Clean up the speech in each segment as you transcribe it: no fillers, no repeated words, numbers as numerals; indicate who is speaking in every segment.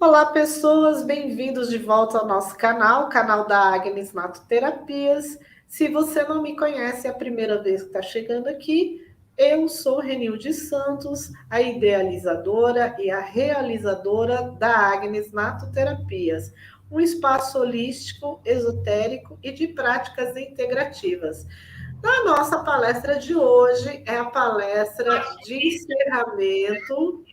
Speaker 1: Olá, pessoas, bem-vindos de volta ao nosso canal, o canal da Agnes Matoterapias. Se você não me conhece, é a primeira vez que está chegando aqui, eu sou Renilde Santos, a idealizadora e a realizadora da Agnes Matoterapias, um espaço holístico, esotérico e de práticas integrativas. A nossa palestra de hoje é a palestra de encerramento,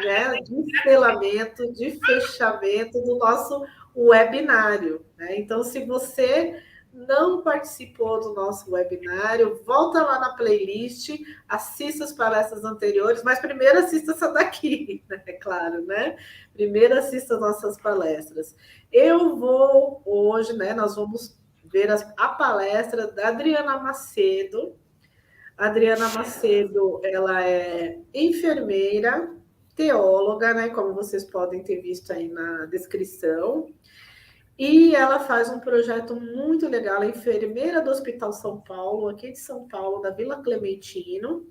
Speaker 1: né, de selamento, de fechamento do nosso webinário, né? Então, se você não participou do nosso webinário, volta lá na playlist, assista as palestras anteriores, mas primeiro assista essa daqui, né? É claro, né? Primeiro assista as nossas palestras. Eu vou hoje, né? Nós vamos ver a palestra da Adriana Macedo. A Adriana Macedo, ela é enfermeira, teóloga, né, como vocês podem ter visto aí na descrição, e ela faz um projeto muito legal, ela é enfermeira do Hospital São Paulo, aqui de São Paulo, da Vila Clementino,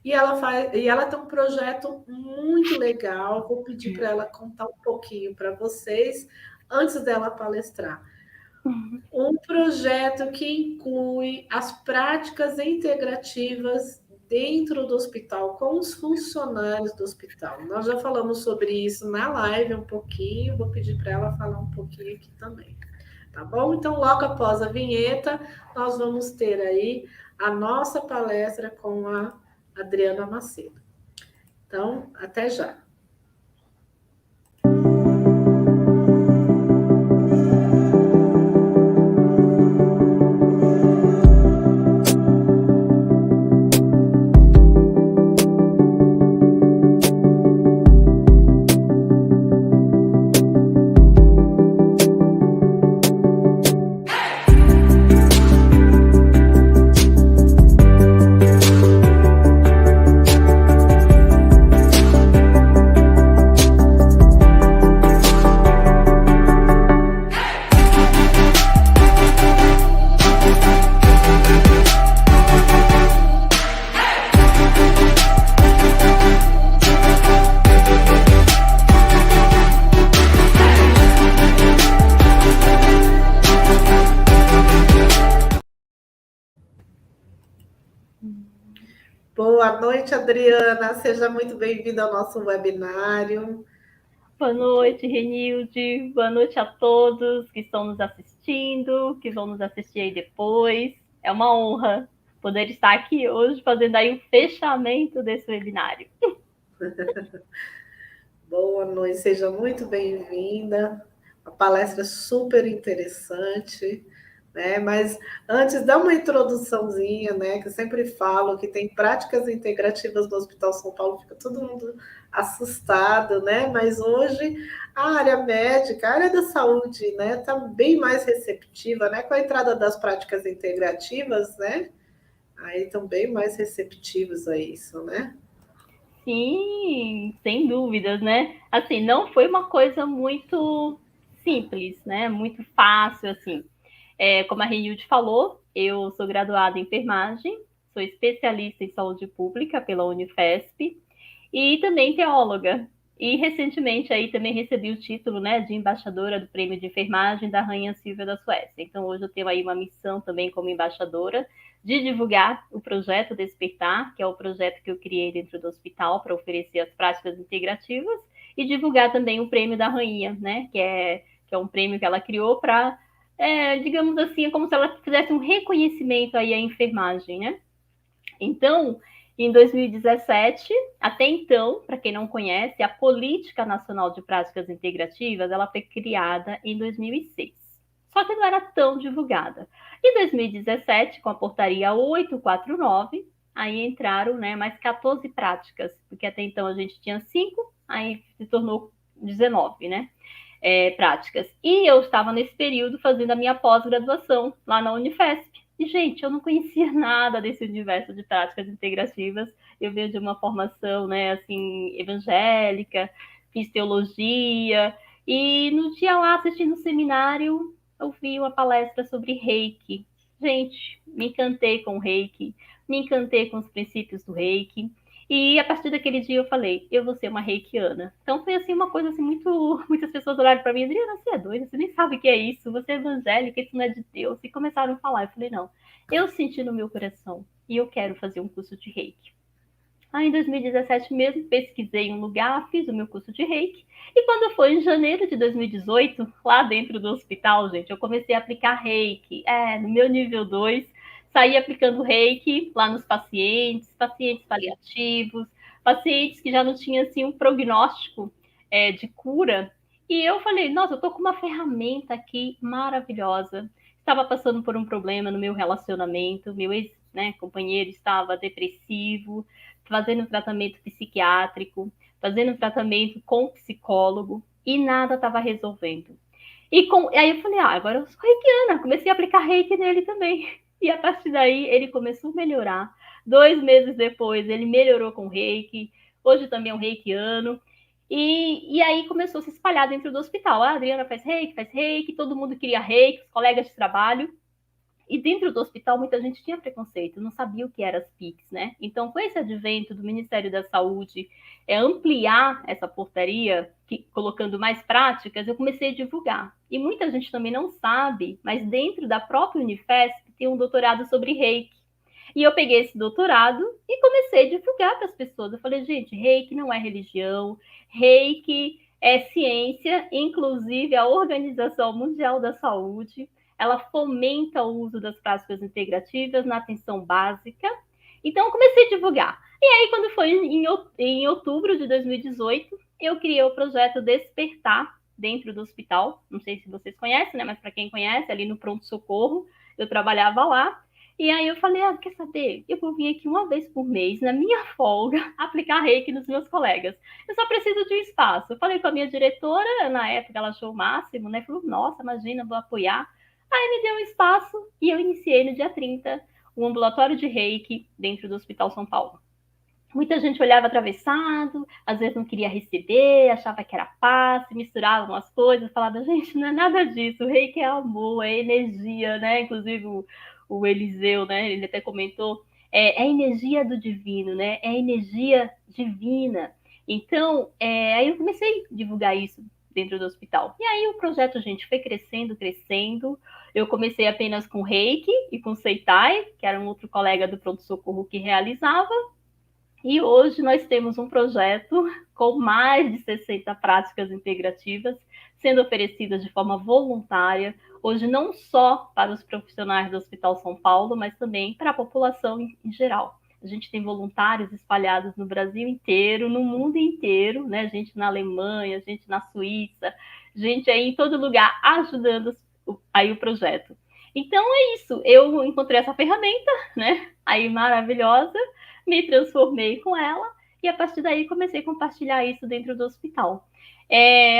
Speaker 1: e ela tem um projeto muito legal. Vou pedir para ela contar um pouquinho para vocês antes dela palestrar. Um projeto que inclui as práticas integrativas dentro do hospital, com os funcionários do hospital. Nós já falamos sobre isso na live um pouquinho, vou pedir para ela falar um pouquinho aqui também. Tá bom? Então, logo após a vinheta, nós vamos ter aí a nossa palestra com a Adriana Macedo. Então, até já. Boa noite, Adriana. Seja muito bem-vinda ao nosso webinário.
Speaker 2: Boa noite, Renilde. Boa noite a todos que estão nos assistindo, que vão nos assistir aí depois. É uma honra poder estar aqui hoje fazendo aí o fechamento desse webinário.
Speaker 1: Boa noite, seja muito bem-vinda. Uma palestra super interessante, né? Mas antes, dá uma introduçãozinha, né? Que eu sempre falo que tem práticas integrativas no Hospital São Paulo, fica todo mundo assustado, né? Mas hoje a área médica, a área da saúde, né, está bem mais receptiva, né? Com a entrada das práticas integrativas, né? Aí estão bem mais receptivos a isso, né?
Speaker 2: Sim, sem dúvidas, né? Assim, não foi uma coisa muito simples, né? Muito fácil, assim. Como a Renilde falou, eu sou graduada em enfermagem, sou especialista em saúde pública pela Unifesp e também teóloga. E recentemente aí também recebi o título, né, de embaixadora do Prêmio de Enfermagem da Rainha Silvia da Suécia. Então hoje eu tenho aí uma missão também como embaixadora de divulgar o projeto Despertar, que é o projeto que eu criei dentro do hospital para oferecer as práticas integrativas, e divulgar também o Prêmio da Rainha, né, que é um prêmio que ela criou para, digamos assim, é como se ela fizesse um reconhecimento aí à enfermagem, né? Então, em 2017, até então, para quem não conhece, a Política Nacional de Práticas Integrativas, ela foi criada em 2006. Só que não era tão divulgada. Em 2017, com a portaria 849, aí entraram, né, mais 14 práticas, porque até então a gente tinha 5, aí se tornou 19, né? Práticas. E eu estava nesse período fazendo a minha pós-graduação lá na Unifesp. E, gente, eu não conhecia nada desse universo de práticas integrativas. Eu venho de uma formação, né, assim, evangélica, fiz teologia. E no dia lá, assistindo o seminário, eu vi uma palestra sobre Reiki. Gente, me encantei com o Reiki, me encantei com os princípios do Reiki. E a partir daquele dia eu falei, eu vou ser uma reikiana. Então foi assim uma coisa assim muito, muitas pessoas olharam para mim, Adriana, você é doida, você nem sabe o que é isso, você é evangélica, isso não é de Deus. E começaram a falar, eu falei, não, eu senti no meu coração e eu quero fazer um curso de reiki. Aí em 2017 mesmo, pesquisei um lugar, fiz o meu curso de reiki. E quando foi em janeiro de 2018, lá dentro do hospital, gente, eu comecei a aplicar reiki. No meu nível 2, saí aplicando reiki lá nos pacientes, pacientes paliativos, pacientes que já não tinham assim, um prognóstico de cura. E eu falei, nossa, eu tô com uma ferramenta aqui maravilhosa. Estava passando por um problema no meu relacionamento, meu ex-companheiro estava depressivo, fazendo tratamento psiquiátrico, fazendo tratamento com psicólogo e nada estava resolvendo. Aí eu falei, agora eu sou reikiana, comecei a aplicar reiki nele também. E a partir daí ele começou a melhorar. 2 meses depois ele melhorou com reiki, hoje também é um reikiano. E aí começou a se espalhar dentro do hospital. A Adriana faz reiki, todo mundo queria reiki, os colegas de trabalho. E dentro do hospital, muita gente tinha preconceito, não sabia o que eram as PICs, né? Então, com esse advento do Ministério da Saúde ampliar essa portaria, colocando mais práticas, eu comecei a divulgar. E muita gente também não sabe, mas dentro da própria Unifesp tem um doutorado sobre reiki. E eu peguei esse doutorado e comecei a divulgar para as pessoas. Eu falei, gente, reiki não é religião, reiki é ciência, inclusive a Organização Mundial da Saúde ela fomenta o uso das práticas integrativas na atenção básica. Então, comecei a divulgar. E aí, quando foi em outubro de 2018, eu criei o projeto Despertar dentro do hospital. Não sei se vocês conhecem, né? Mas para quem conhece, ali no pronto-socorro, eu trabalhava lá. E aí eu falei, quer saber? Eu vou vir aqui uma vez por mês, na minha folga, aplicar reiki nos meus colegas. Eu só preciso de um espaço. Eu falei com a minha diretora, na época ela achou o máximo, né? Falou, nossa, imagina, vou apoiar. Aí me deu um espaço e eu iniciei no dia 30 um ambulatório de reiki dentro do Hospital São Paulo. Muita gente olhava atravessado, às vezes não queria receber, achava que era passe, misturavam as coisas, falava, gente, não é nada disso, o reiki é amor, é energia, né? Inclusive o Eliseu, né? Ele até comentou, é energia do divino, né? É energia divina. Então, aí eu comecei a divulgar isso dentro do hospital. E aí o projeto, gente, foi crescendo, crescendo. Eu comecei apenas com reiki e com seitai, que era um outro colega do pronto-socorro que realizava. E hoje nós temos um projeto com mais de 60 práticas integrativas sendo oferecidas de forma voluntária, hoje não só para os profissionais do Hospital São Paulo, mas também para a população em geral. A gente tem voluntários espalhados no Brasil inteiro, no mundo inteiro, né? Gente na Alemanha, gente na Suíça, gente aí em todo lugar ajudando aí o projeto. Então é isso, eu encontrei essa ferramenta, né? Aí maravilhosa, me transformei com ela e a partir daí comecei a compartilhar isso dentro do hospital.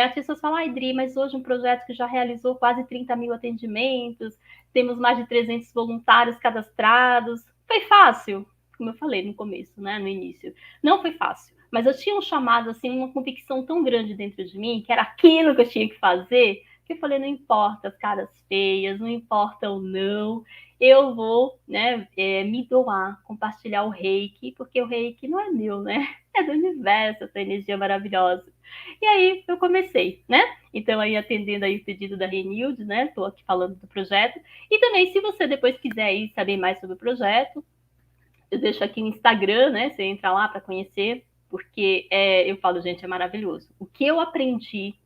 Speaker 2: As pessoas falam, Dri, mas hoje um projeto que já realizou quase 30 mil atendimentos, temos mais de 300 voluntários cadastrados. Foi fácil? Como eu falei no começo, né, no início. Não foi fácil, mas eu tinha um chamado, assim, uma convicção tão grande dentro de mim, que era aquilo que eu tinha que fazer, que eu falei, não importa as caras feias, não importa o não, eu vou, né, me doar, compartilhar o reiki, porque o reiki não é meu, né? É do universo, essa energia maravilhosa. E aí eu comecei, né? Então aí atendendo aí o pedido da Renilde, né? Estou aqui falando do projeto. E também, se você depois quiser aí saber mais sobre o projeto, eu deixo aqui no Instagram, né? Você entra lá para conhecer, porque eu falo, gente, é maravilhoso. O que eu aprendi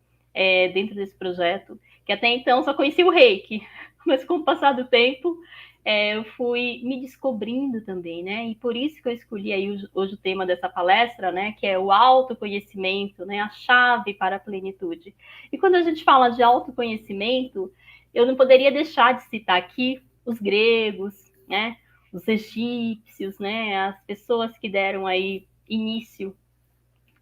Speaker 2: dentro desse projeto, que até então só conhecia o reiki, mas com o passar do tempo eu fui me descobrindo também, né? E por isso que eu escolhi aí hoje o tema dessa palestra, né? Que é o autoconhecimento, né? A chave para a plenitude. E quando a gente fala de autoconhecimento, eu não poderia deixar de citar aqui os gregos, né? Os egípcios, né? As pessoas que deram aí início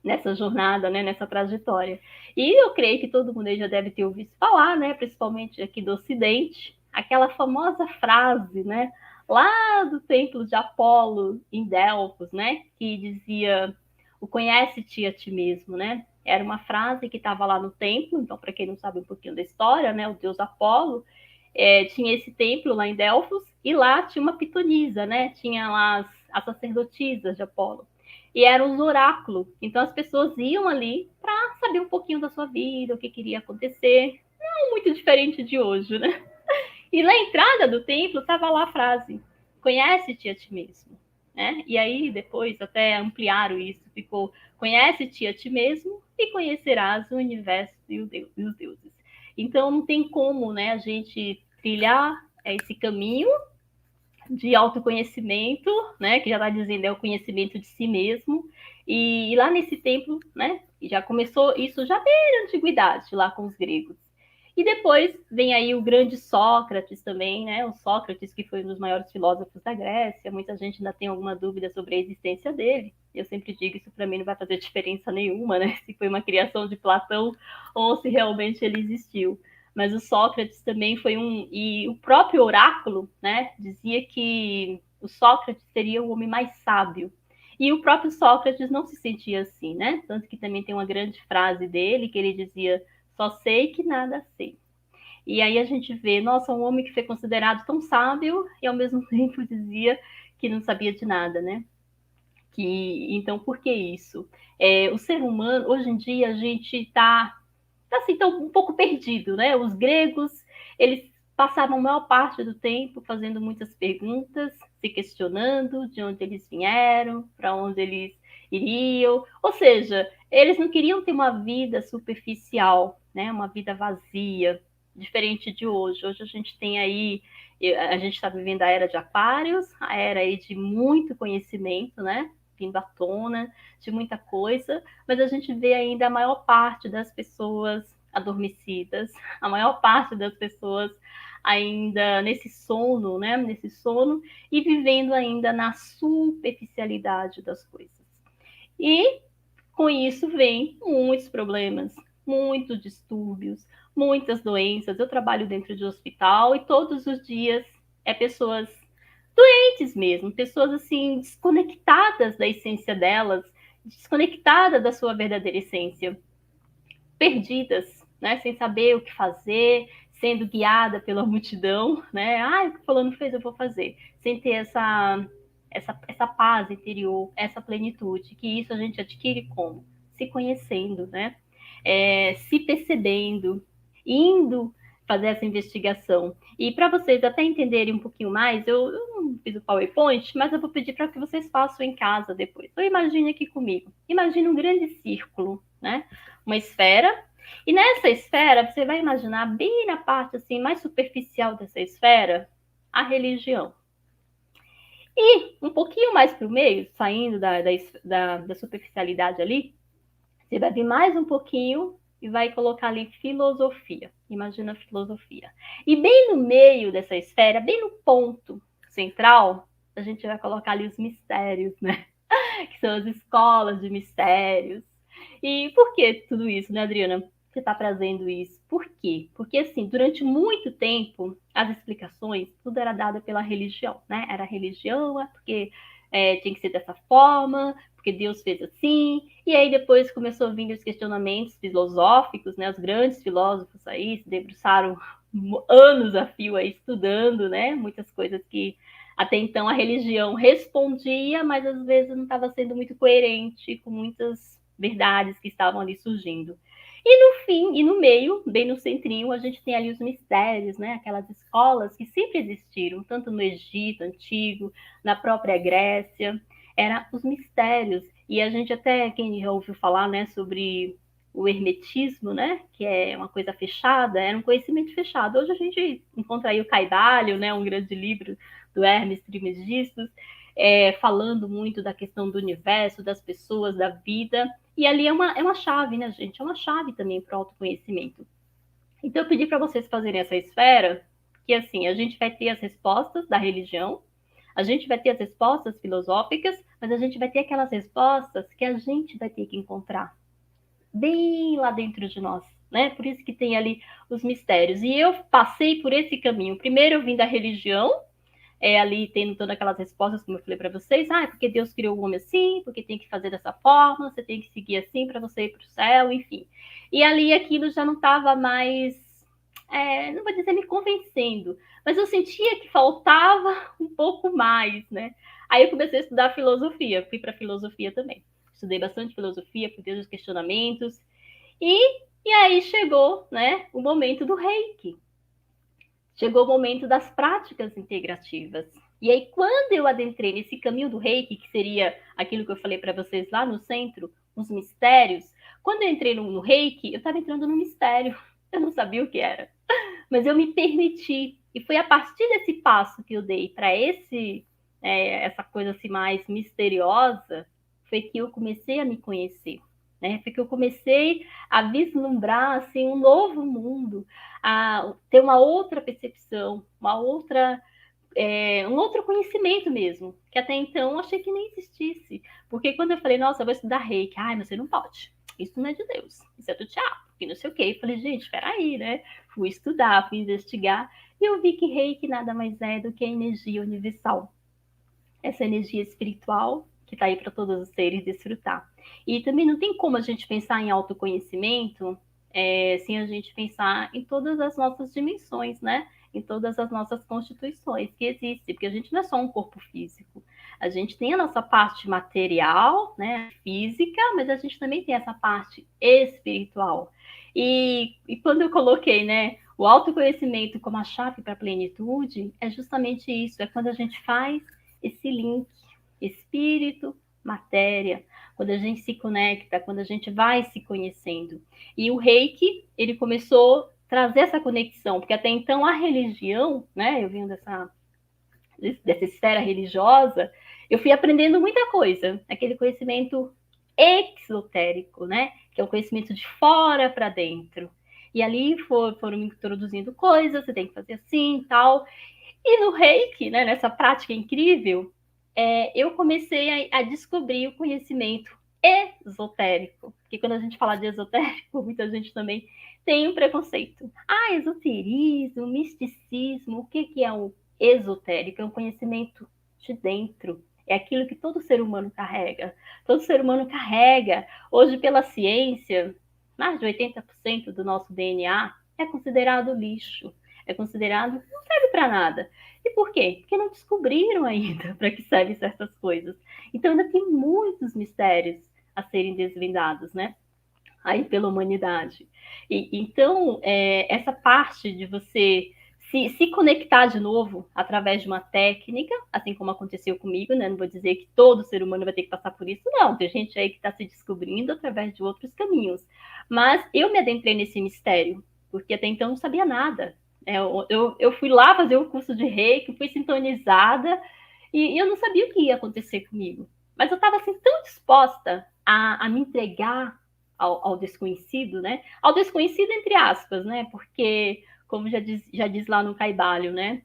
Speaker 2: nessa jornada, né, nessa trajetória. E eu creio que todo mundo aí já deve ter ouvido falar, né, principalmente aqui do Ocidente, aquela famosa frase, né, lá do templo de Apolo em Delfos, né, que dizia: "O conhece-te a ti mesmo", né? Era uma frase que estava lá no templo. Então, para quem não sabe um pouquinho da história, né, o deus Apolo tinha esse templo lá em Delfos e lá tinha uma pitonisa, né? Tinha lá as sacerdotisas de Apolo. e eram os oráculos. Então as pessoas iam ali para saber um pouquinho da sua vida, o que queria acontecer. Não muito diferente de hoje, né? E na entrada do templo estava lá a frase: conhece-te a ti mesmo. Né? E aí depois até ampliaram isso, ficou: conhece-te a ti mesmo e conhecerás o universo e os deuses. Então não tem como, né, a gente trilhar esse caminho de autoconhecimento, né, que já está dizendo é o conhecimento de si mesmo. E lá nesse templo, né, já começou isso já bem na antiguidade, lá com os gregos. E depois vem aí o grande Sócrates também, né? O Sócrates, que foi um dos maiores filósofos da Grécia. Muita gente ainda tem alguma dúvida sobre a existência dele. Eu sempre digo, isso para mim não vai fazer diferença nenhuma, né? Se foi uma criação de Platão ou se realmente ele existiu. Mas o Sócrates também foi um... E o próprio oráculo, né, dizia que o Sócrates seria o homem mais sábio. E o próprio Sócrates não se sentia assim, né? Tanto que também tem uma grande frase dele, que ele dizia: só sei que nada sei. E aí a gente vê, nossa, um homem que foi considerado tão sábio e ao mesmo tempo dizia que não sabia de nada, né? Então, por que isso? O ser humano, hoje em dia, a gente está assim, tão um pouco perdido, né? Os gregos, eles passavam a maior parte do tempo fazendo muitas perguntas, se questionando de onde eles vieram, para onde eles iriam. Ou seja, eles não queriam ter uma vida superficial, né? Uma vida vazia, diferente de hoje. Hoje a gente tem aí, a gente está vivendo a era de Aquários, a era aí de muito conhecimento, né? Vindo à tona de muita coisa, mas a gente vê ainda a maior parte das pessoas adormecidas, a maior parte das pessoas ainda nesse sono, né? Nesse sono e vivendo ainda na superficialidade das coisas. E com isso vem muitos problemas, muitos distúrbios, muitas doenças. Eu trabalho dentro de um hospital e todos os dias pessoas doentes mesmo, pessoas assim desconectadas da essência delas, desconectadas da sua verdadeira essência, perdidas, né, sem saber o que fazer, sendo guiada pela multidão, né? Ah, o que fulano fez, eu vou fazer, sem ter essa paz interior, essa plenitude, que isso a gente adquire como? Se conhecendo, né? Se percebendo, indo fazer essa investigação. E para vocês até entenderem um pouquinho mais, eu não fiz o PowerPoint, mas eu vou pedir para que vocês façam em casa depois. Então imagine aqui comigo. Imagine um grande círculo, né? Uma esfera. E nessa esfera, você vai imaginar bem na parte assim mais superficial dessa esfera, a religião. E um pouquinho mais para o meio, saindo da superficialidade ali, você vai vir mais um pouquinho e vai colocar ali filosofia. Imagina a filosofia. E bem no meio dessa esfera, bem no ponto central, a gente vai colocar ali os mistérios, né? Que são as escolas de mistérios. E por que tudo isso, né, Adriana? Você está trazendo isso? Por quê? Porque, assim, durante muito tempo, as explicações, tudo era dado pela religião, né? Era religião, porque tinha que ser dessa forma, porque Deus fez assim. E aí depois começou a vir os questionamentos filosóficos, né? Os grandes filósofos aí se debruçaram anos a fio aí estudando, né? Muitas coisas que até então a religião respondia, mas às vezes não estava sendo muito coerente com muitas verdades que estavam ali surgindo. E no fim, e no meio, bem no centrinho, a gente tem ali os mistérios, né? Aquelas escolas que sempre existiram, tanto no Egito antigo, na própria Grécia, eram os mistérios. E a gente até, quem já ouviu falar, né, sobre o hermetismo, né, que é uma coisa fechada, era um conhecimento fechado. Hoje a gente encontra aí o Caibalion, né, um grande livro do Hermes Trismegistus, falando muito da questão do universo, das pessoas, da vida. E ali é uma chave, né, gente? É uma chave também para o autoconhecimento. Então, eu pedi para vocês fazerem essa esfera, que assim, a gente vai ter as respostas da religião, a gente vai ter as respostas filosóficas, mas a gente vai ter aquelas respostas que a gente vai ter que encontrar bem lá dentro de nós, né? Por isso que tem ali os mistérios. E eu passei por esse caminho. Primeiro eu vim da religião, ali tendo todas aquelas respostas, como eu falei para vocês, porque Deus criou o homem assim, porque tem que fazer dessa forma, você tem que seguir assim para você ir para o céu, enfim. E ali aquilo já não estava mais, não vou dizer me convencendo, mas eu sentia que faltava um pouco mais, né? Aí eu comecei a estudar filosofia, fui para filosofia também. Estudei bastante filosofia, fui ter os questionamentos. E aí chegou, né, o momento do Reiki. Chegou o momento das práticas integrativas. E aí, quando eu adentrei nesse caminho do Reiki, que seria aquilo que eu falei para vocês lá no centro, os mistérios, quando eu entrei no Reiki, eu estava entrando no mistério. Eu não sabia o que era. Mas eu me permiti. E foi a partir desse passo que eu dei para essa coisa assim mais misteriosa, foi que eu comecei a me conhecer. Né? Foi que eu comecei a vislumbrar assim, um novo mundo, a ter uma outra percepção, um outro conhecimento mesmo, que até então eu achei que nem existisse. Porque quando eu falei, nossa, eu vou estudar reiki, ai, mas você não pode. Isso não é de Deus, isso é do diabo, e não sei o quê. Eu falei, gente, peraí, né? Fui estudar, fui investigar, e eu vi que reiki nada mais é do que a energia universal. Essa energia espiritual que está aí para todos os seres desfrutar. E também não tem como a gente pensar em autoconhecimento sem a gente pensar em todas as nossas dimensões, né? Em todas as nossas constituições que existem, porque a gente não é só um corpo físico. A gente tem a nossa parte material, né, física, mas a gente também tem essa parte espiritual. E quando eu coloquei, né, o autoconhecimento como a chave para a plenitude, é justamente isso, é quando a gente faz esse link espírito, matéria, quando a gente se conecta, quando a gente vai se conhecendo. E o Reiki, ele começou a trazer essa conexão, porque até então a religião, né, eu vim dessa esfera religiosa, eu fui aprendendo muita coisa, aquele conhecimento exotérico, né, que é o conhecimento de fora para dentro. E ali foram me introduzindo coisas, você tem que fazer assim e tal. E no Reiki, né, nessa prática incrível, eu comecei a descobrir o conhecimento esotérico. Porque quando a gente fala de esotérico, muita gente também tem um preconceito. Ah, esoterismo, misticismo, o que é o esotérico? É um conhecimento de dentro. É aquilo que todo ser humano carrega. Todo ser humano carrega. Hoje, pela ciência, mais de 80% do nosso DNA é considerado lixo. É considerado, não serve para nada. E por quê? Porque não descobriram ainda para que servem certas coisas. Então ainda tem muitos mistérios a serem desvendados, né? Aí pela humanidade. Então, essa parte de você se conectar de novo através de uma técnica, assim como aconteceu comigo, né? Não vou dizer que todo ser humano vai ter que passar por isso, não. Tem gente aí que está se descobrindo através de outros caminhos. Mas eu me adentrei nesse mistério, porque até então não sabia nada. Eu fui lá fazer o curso de Reiki, fui sintonizada, e eu não sabia o que ia acontecer comigo. Mas eu estava assim, tão disposta a me entregar ao desconhecido, né? Ao desconhecido, entre aspas, né? Porque, como já diz lá no Caibalho, né?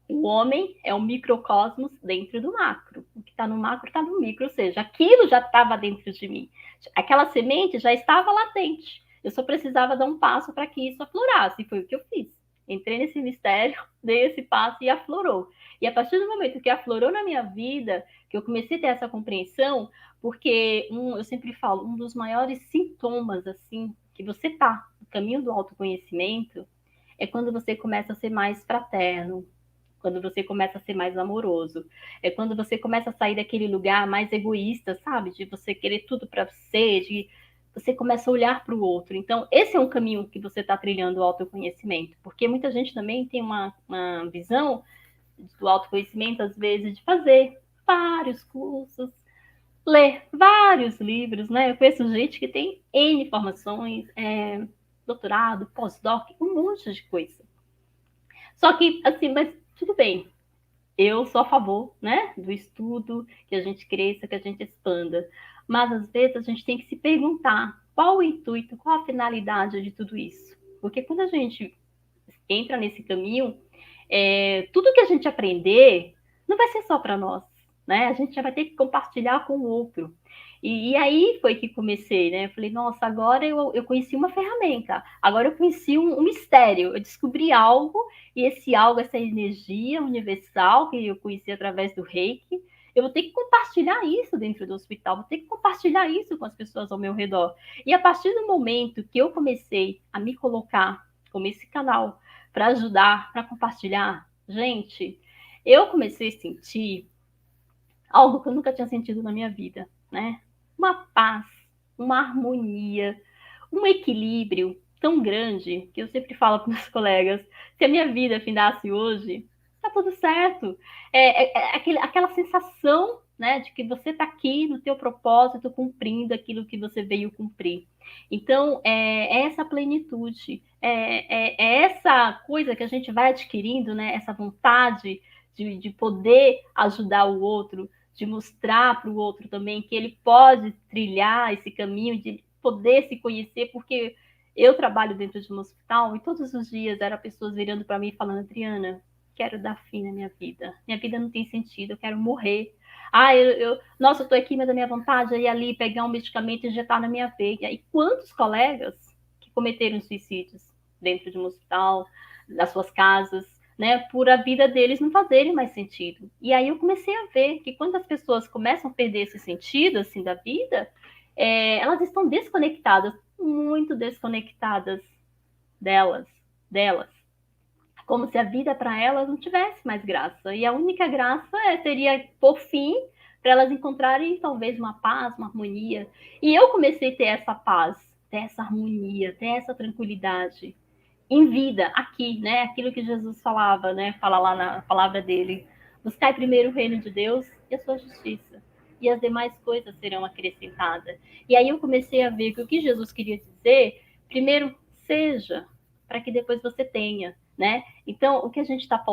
Speaker 2: O homem é um microcosmos dentro do macro. O que está no macro está no micro, ou seja, aquilo já estava dentro de mim. Aquela semente já estava latente. Eu só precisava dar um passo para que isso aflorasse. E foi o que eu fiz. Entrei nesse mistério, dei esse passo e aflorou. E a partir do momento que aflorou na minha vida, que eu comecei a ter essa compreensão, porque eu sempre falo, um dos maiores sintomas assim que você tá no caminho do autoconhecimento é quando você começa a ser mais fraterno, quando você começa a ser mais amoroso, é quando você começa a sair daquele lugar mais egoísta, sabe? De você querer tudo para você, de você começa a olhar para o outro. Então, esse é um caminho que você está trilhando o autoconhecimento, porque muita gente também tem uma visão do autoconhecimento, às vezes, de fazer vários cursos, ler vários livros, né? Eu conheço gente que tem N formações, doutorado, pós-doc, um monte de coisa. Só que, assim, mas tudo bem, eu sou a favor, né, do estudo, que a gente cresça, que a gente expanda. Mas às vezes a gente tem que se perguntar qual o intuito, qual a finalidade de tudo isso. Porque quando a gente entra nesse caminho, tudo que a gente aprender não vai ser só para nós, né? A gente já vai ter que compartilhar com o outro. E aí foi que comecei, né? Eu falei, nossa, agora eu conheci uma ferramenta, agora eu conheci um mistério, eu descobri algo, e esse algo, essa energia universal que eu conheci através do Reiki, eu vou ter que compartilhar isso dentro do hospital, vou ter que compartilhar isso com as pessoas ao meu redor. E a partir do momento que eu comecei a me colocar como esse canal para ajudar, para compartilhar, gente, eu comecei a sentir algo que eu nunca tinha sentido na minha vida, né? Uma paz, uma harmonia, um equilíbrio tão grande que eu sempre falo para meus colegas: se a minha vida findasse hoje, tá tudo certo. Aquela sensação, né, de que você está aqui no teu propósito, cumprindo aquilo que você veio cumprir. Então, é essa plenitude, é essa coisa que a gente vai adquirindo, né, essa vontade de poder ajudar o outro, de mostrar para o outro também que ele pode trilhar esse caminho, de poder se conhecer, porque eu trabalho dentro de um hospital e todos os dias eram pessoas virando para mim e falando: Adriana, quero dar fim na minha vida não tem sentido, eu quero morrer. Nossa, eu tô aqui, mas a minha vontade é ir ali pegar um medicamento e injetar na minha veia. E quantos colegas que cometeram suicídios dentro de um hospital, das suas casas, né, por a vida deles não fazerem mais sentido. E aí eu comecei a ver que quando as pessoas começam a perder esse sentido, assim, da vida, elas estão desconectadas, muito desconectadas delas, como se a vida para elas não tivesse mais graça. E a única graça seria, por fim, para elas encontrarem talvez uma paz, uma harmonia. E eu comecei a ter essa paz, ter essa harmonia, ter essa tranquilidade em vida, aqui, né? Aquilo que Jesus falava, né? Fala lá na palavra dele: buscai primeiro o reino de Deus e a sua justiça, e as demais coisas serão acrescentadas. E aí eu comecei a ver que o que Jesus queria dizer, primeiro, seja, para que depois você tenha, né? Então, o que a gente tá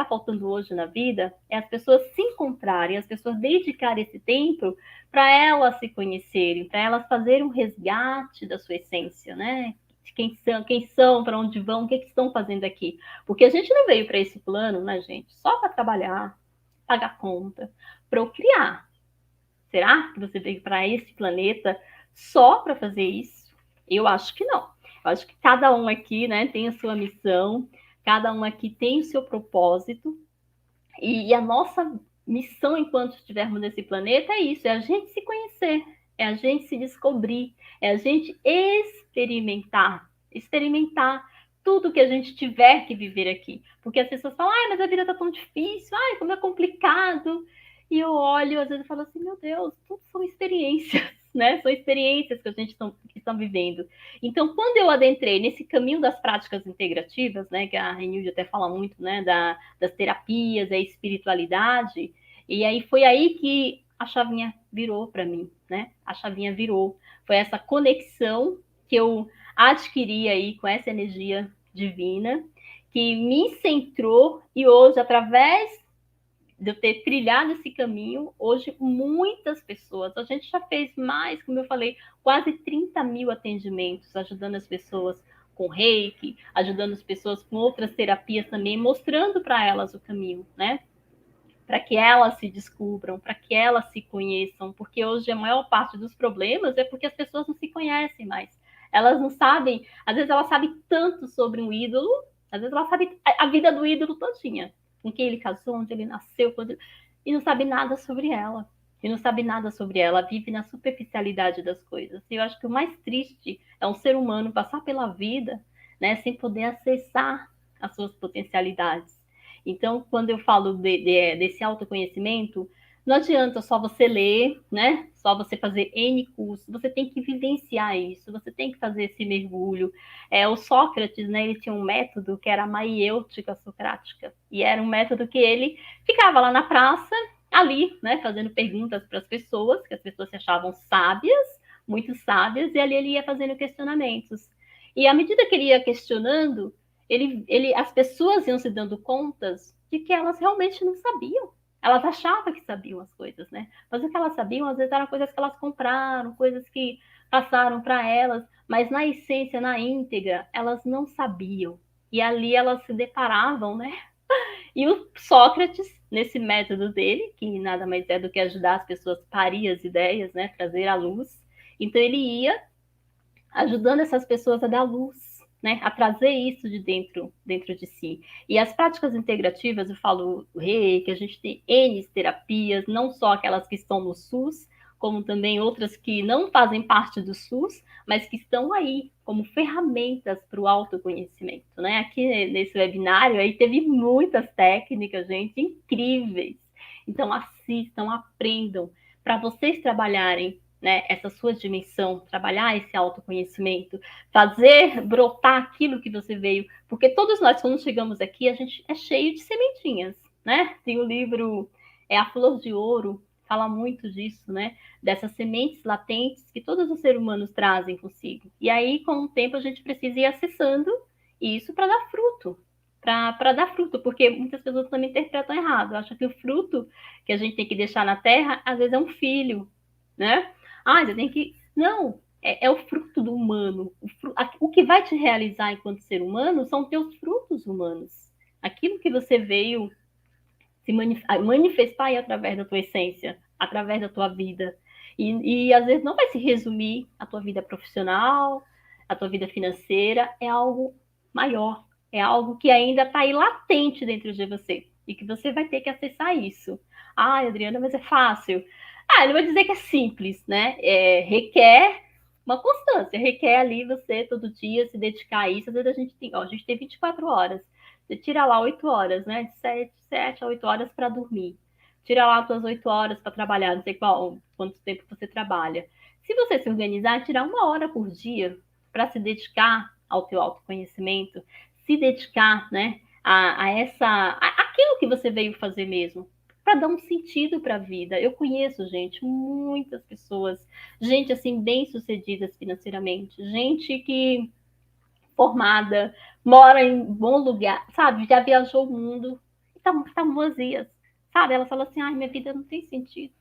Speaker 2: faltando hoje na vida é as pessoas se encontrarem, as pessoas dedicarem esse tempo para elas se conhecerem, para elas fazerem um resgate da sua essência, né? Quem são, para onde vão, o que estão fazendo aqui. Porque a gente não veio para esse plano, né, gente? Só para trabalhar, pagar conta, procriar. Será que você veio para esse planeta só para fazer isso? Eu acho que não. Eu acho que cada um aqui, né, tem a sua missão, cada um aqui tem o seu propósito, e a nossa missão enquanto estivermos nesse planeta é isso, é a gente se conhecer, é a gente se descobrir, é a gente experimentar tudo que a gente tiver que viver aqui. Porque as pessoas falam: ai, mas a vida tá tão difícil, ai, como é complicado. E eu olho, às vezes, e falo assim: meu Deus, tudo são experiências, né? São experiências que a gente está vivendo. Então, quando eu adentrei nesse caminho das práticas integrativas, né, que a Renilde até fala muito, né, das terapias, a espiritualidade, e aí foi aí que a chavinha virou para mim, né? A chavinha virou. Foi essa conexão que eu adquiri aí com essa energia divina, que me centrou, e hoje, através de eu ter trilhado esse caminho, hoje muitas pessoas, a gente já fez mais, como eu falei, quase 30 mil atendimentos, ajudando as pessoas com reiki, ajudando as pessoas com outras terapias também, mostrando para elas o caminho, né? Para que elas se descubram, para que elas se conheçam, porque hoje a maior parte dos problemas é porque as pessoas não se conhecem mais. Elas não sabem, às vezes elas sabem tanto sobre um ídolo, às vezes elas sabem a vida do ídolo todinha, com quem ele casou, onde ele nasceu, e não sabe nada sobre ela. E não sabe nada sobre ela, vive na superficialidade das coisas. E eu acho que o mais triste é um ser humano passar pela vida, né, sem poder acessar as suas potencialidades. Então, quando eu falo desse autoconhecimento, não adianta só você ler, né? Só você fazer N cursos, você tem que vivenciar isso, você tem que fazer esse mergulho. O Sócrates, né, ele tinha um método que era a maiêutica socrática, e era um método que ele ficava lá na praça, ali, né, fazendo perguntas para as pessoas, que as pessoas se achavam sábias, muito sábias, e ali ele ia fazendo questionamentos. E à medida que ele ia questionando, as pessoas iam se dando contas de que elas realmente não sabiam. Elas achavam que sabiam as coisas, né? Mas o que elas sabiam, às vezes, eram coisas que elas compraram, coisas que passaram para elas, mas na essência, na íntegra, elas não sabiam. E ali elas se deparavam, né? E o Sócrates, nesse método dele, que nada mais é do que ajudar as pessoas a parir as ideias, né? Trazer à luz. Então ele ia ajudando essas pessoas a dar luz, né, a trazer isso de dentro de si. E as práticas integrativas, eu falo que a gente tem N terapias, não só aquelas que estão no SUS, como também outras que não fazem parte do SUS, mas que estão aí como ferramentas para o autoconhecimento, né? Aqui nesse webinário aí teve muitas técnicas, gente, incríveis. Então, assistam, aprendam, para vocês trabalharem, né, essa sua dimensão, trabalhar esse autoconhecimento, fazer brotar aquilo que você veio. Porque todos nós, quando chegamos aqui, a gente é cheio de sementinhas, né? Tem o livro A Flor de Ouro, fala muito disso, né? Dessas sementes latentes que todos os seres humanos trazem consigo. E aí, com o tempo, a gente precisa ir acessando isso para dar fruto. Para dar fruto, porque muitas pessoas também interpretam errado. Acham que o fruto que a gente tem que deixar na terra, às vezes é um filho, né? Ah, você tem que. Não, é o fruto do humano. O que vai te realizar enquanto ser humano são teus frutos humanos. Aquilo que você veio se manifestar aí através da tua essência, através da tua vida. E às vezes não vai se resumir a tua vida profissional, a tua vida financeira, é algo maior, é algo que ainda está aí latente dentro de você e que você vai ter que acessar isso. Ah, Adriana, mas é fácil. Ah, eu não vou dizer que é simples, né? Requer uma constância, requer ali você todo dia se dedicar a isso. Às vezes a gente tem 24 horas. Você tira lá 8 horas, né? De 7 a 8 horas para dormir. Tira lá as suas 8 horas para trabalhar, não sei quanto tempo você trabalha. Se você se organizar, tirar 1 hora por dia para se dedicar ao teu autoconhecimento, se dedicar, né, aquilo que você veio fazer mesmo, para dar um sentido para a vida. Eu conheço, gente, muitas pessoas, gente assim bem-sucedidas financeiramente, gente que formada, mora em bom lugar, sabe? Já viajou o mundo e tá vazias, sabe? Ela fala assim, ai, minha vida não tem sentido.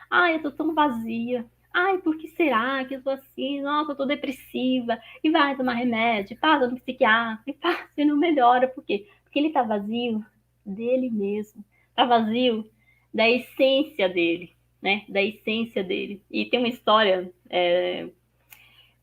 Speaker 2: Ai, eu tô tão vazia. Ai, por que será que eu tô assim? Nossa, eu tô depressiva. E vai tomar remédio, passa no psiquiatra, e passa e não melhora. Por quê? Porque ele tá vazio dele mesmo. Tá vazio da essência dele, né? Da essência dele. E tem uma história